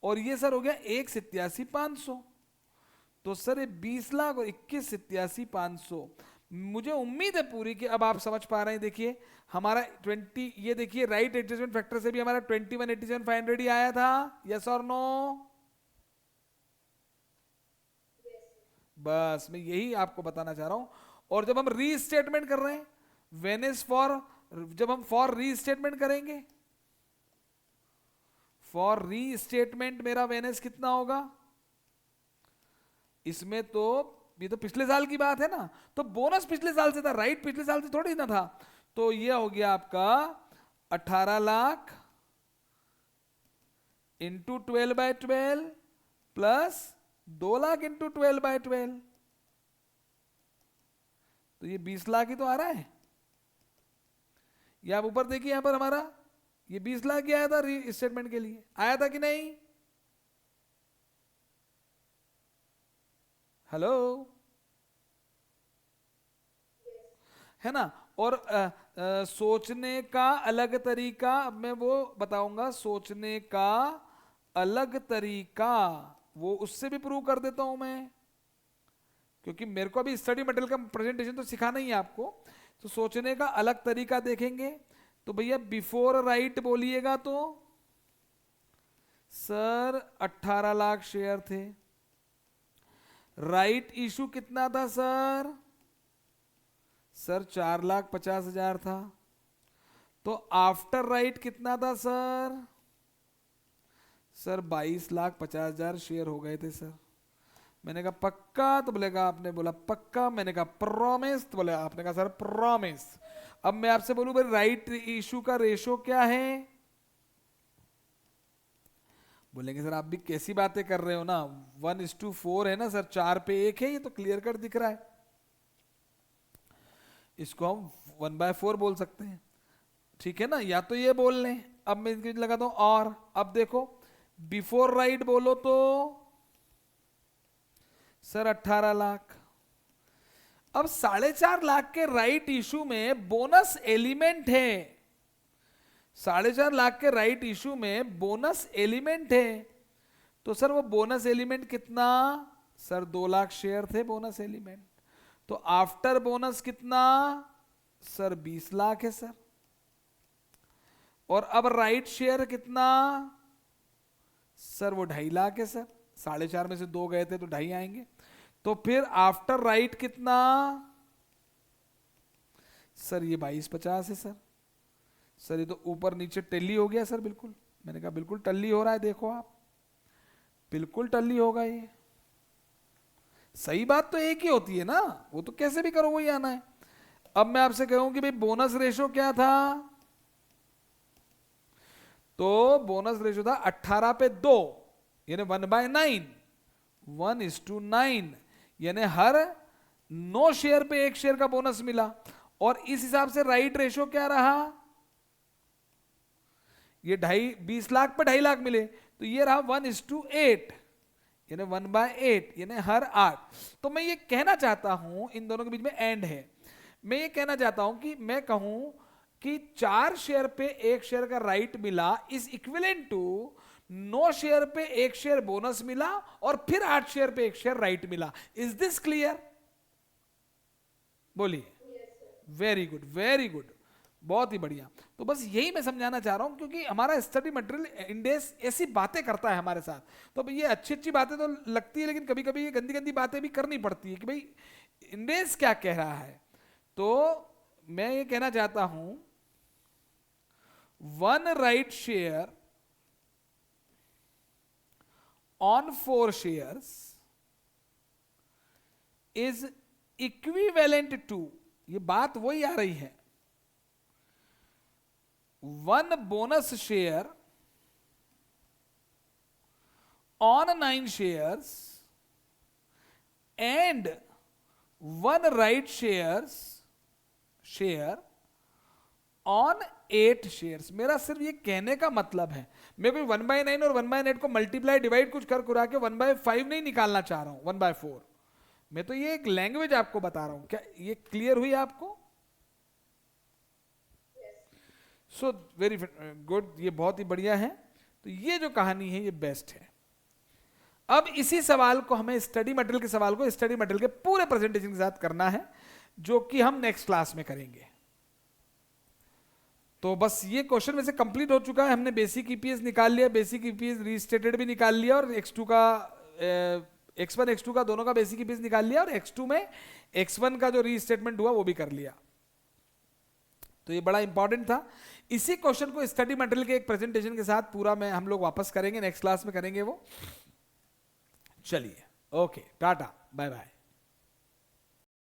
और ये सर हो गया 1,87,500। तो सर ये 20 लाख और 21,87,500। मुझे उम्मीद है पूरी कि अब आप समझ पा रहे हैं। देखिए हमारा 20, ये देखिए राइट एडजस्टमेंट फैक्टर से भी हमारा 21,87,500 ही आया था, यस और नो? बस मैं यही आपको बताना चाह रहा हूं। और जब हम रीस्टेटमेंट कर रहे हैं, व्हेन इज फॉर, जब हम फॉर रीस्टेटमेंट करेंगे, फॉर रीस्टेटमेंट मेरा वेनेस कितना होगा? इसमें तो ये तो पिछले साल की बात है ना, तो बोनस पिछले साल से था, राइट, पिछले साल से थोड़ी ना था। तो ये हो गया आपका 18 lakh into 12/12 plus 2 lakh into 12/12, तो ये 20 लाख ही तो आ रहा है। ये आप ऊपर देखिए, यहां पर हमारा ये 20 लाख ही आया था री स्टेटमेंट के लिए, आया था कि नहीं? हेलो, है ना? और सोचने का अलग तरीका, अब मैं वो बताऊंगा, सोचने का अलग तरीका, वो उससे भी प्रूव कर देता हूं मैं, क्योंकि मेरे को अभी स्टडी मटेरियल का प्रेजेंटेशन तो सिखाना ही है आपको। तो सोचने का अलग तरीका देखेंगे, तो भैया बिफोर राइट बोलिएगा तो सर 18 लाख शेयर थे, राइट इशू कितना था सर? सर 4,50,000 था। तो आफ्टर राइट कितना था सर? सर 22,50,000 शेयर हो गए थे सर। मैंने कहा पक्का? तो बोलेगा, आपने बोला पक्का, मैंने कहा प्रॉमिस, तो बोले आपने कहा सर प्रॉमिस। अब मैं आपसे बोलूं भाई राइट इशू का रेशो क्या है? बोलेंगे सर आप भी कैसी बातें कर रहे हो ना, 1:4 है ना सर, 4 पे 1 है, ये तो क्लियर कट दिख रहा है। इसको हम 1/4 बोल सकते हैं, ठीक है ना? या तो ये बोल लें। अब मैं इसके लगाता हूं और, अब देखो बिफोर राइट बोलो तो सर 18 लाख। अब 4.5 लाख के राइट इशू में बोनस एलिमेंट है, 4.5 लाख के राइट इशू में बोनस एलिमेंट है। तो सर वो बोनस एलिमेंट कितना? सर 2 लाख शेयर थे बोनस एलिमेंट। तो आफ्टर बोनस कितना? सर 20 लाख है सर। और अब राइट शेयर कितना? सर वो 2.5 लाख है सर, 4.5 में से 2 गए थे तो 2.5 आएंगे। तो फिर आफ्टर राइट कितना? सर ये 22,50 है सर। सर ये तो ऊपर नीचे टल्ली हो गया सर, बिल्कुल। मैंने कहा बिल्कुल टल्ली हो रहा है, देखो आप, बिल्कुल टल्ली होगा ये। सही बात तो एक ही होती है ना, वो तो कैसे भी करो वही आना है। अब मैं आपसे कहूं कि भाई बोनस रेशो क्या था, तो बोनस रेशो था 18 पे 2, यानी 1/9, 1:9, यानी हर 9 शेयर पे 1 शेयर का बोनस मिला। और इस हिसाब से राइट रेशो क्या रहा? ये 20 लाख पे 2.5 लाख मिले, तो ये रहा 1:8, यानी 1/8, यानी हर 8। तो मैं ये कहना चाहता हूं, इन दोनों के बीच में एंड है, मैं ये कहना चाहता हूं कि मैं कहूं कि 4 शेयर पे 1 शेयर का राइट मिला इज इक्विवेलेंट टू 9 शेयर पे 1 शेयर बोनस मिला और फिर 8 शेयर पे 1 शेयर राइट मिला। Is this clear? बोलिए। वेरी गुड, वेरी गुड, बहुत ही बढ़िया। तो बस यही मैं समझाना चाह रहा हूं, क्योंकि हमारा स्टडी मटेरियल इंडेस ऐसी बातें करता है हमारे साथ। तो ये अच्छी अच्छी बातें तो लगती है, लेकिन कभी कभी ये गंदी गंदी बातें भी करनी पड़ती है कि भाई इंडेस क्या कह रहा है। तो मैं ये कहना चाहता हूं, 1 right share on 4 shares is equivalent to, ये बात वही आ रही है, 1 bonus share on 9 shares and 1 right share on 8 shares. मेरा सिर्फ ये कहने का मतलब है, मैं कोई 1/9 और 1/8 को मल्टीप्लाई डिवाइड कुछ कर कुरा के 1/5 नहीं निकालना चाह रहा हूं, 1/4। मैं तो ये एक लैंग्वेज आपको बता रहा हूं। क्या ये क्लियर हुई आपको? सो वेरी गुड, ये बहुत ही बढ़िया है। तो ये जो कहानी है ये बेस्ट है। अब इसी सवाल को हमें स्टडी मटेरियल के सवाल को स्टडी मटेरियल के पूरे प्रेजेंटेशन के साथ करना है, जो कि हम नेक्स्ट क्लास में करेंगे। तो बस ये क्वेश्चन में से कंप्लीट हो चुका है। हमने बेसिक ईपीएस निकाल लिया, बेसिक ईपीएस रीस्टेटेड भी निकाल लिया, और x2 का x1 x2 का दोनों का बेसिक ईपीएस निकाल लिया, और x2 में x1 का जो रीस्टेटमेंट हुआ वो भी कर लिया। तो ये बड़ा इंपॉर्टेंट था। इसी क्वेश्चन को स्टडी मटेरियल के एक प्रेजेंटेशन के साथ पूरा में हम लोग वापस करेंगे, नेक्स्ट क्लास में करेंगे वो। चलिए, ओके, टाटा, बाय बाय।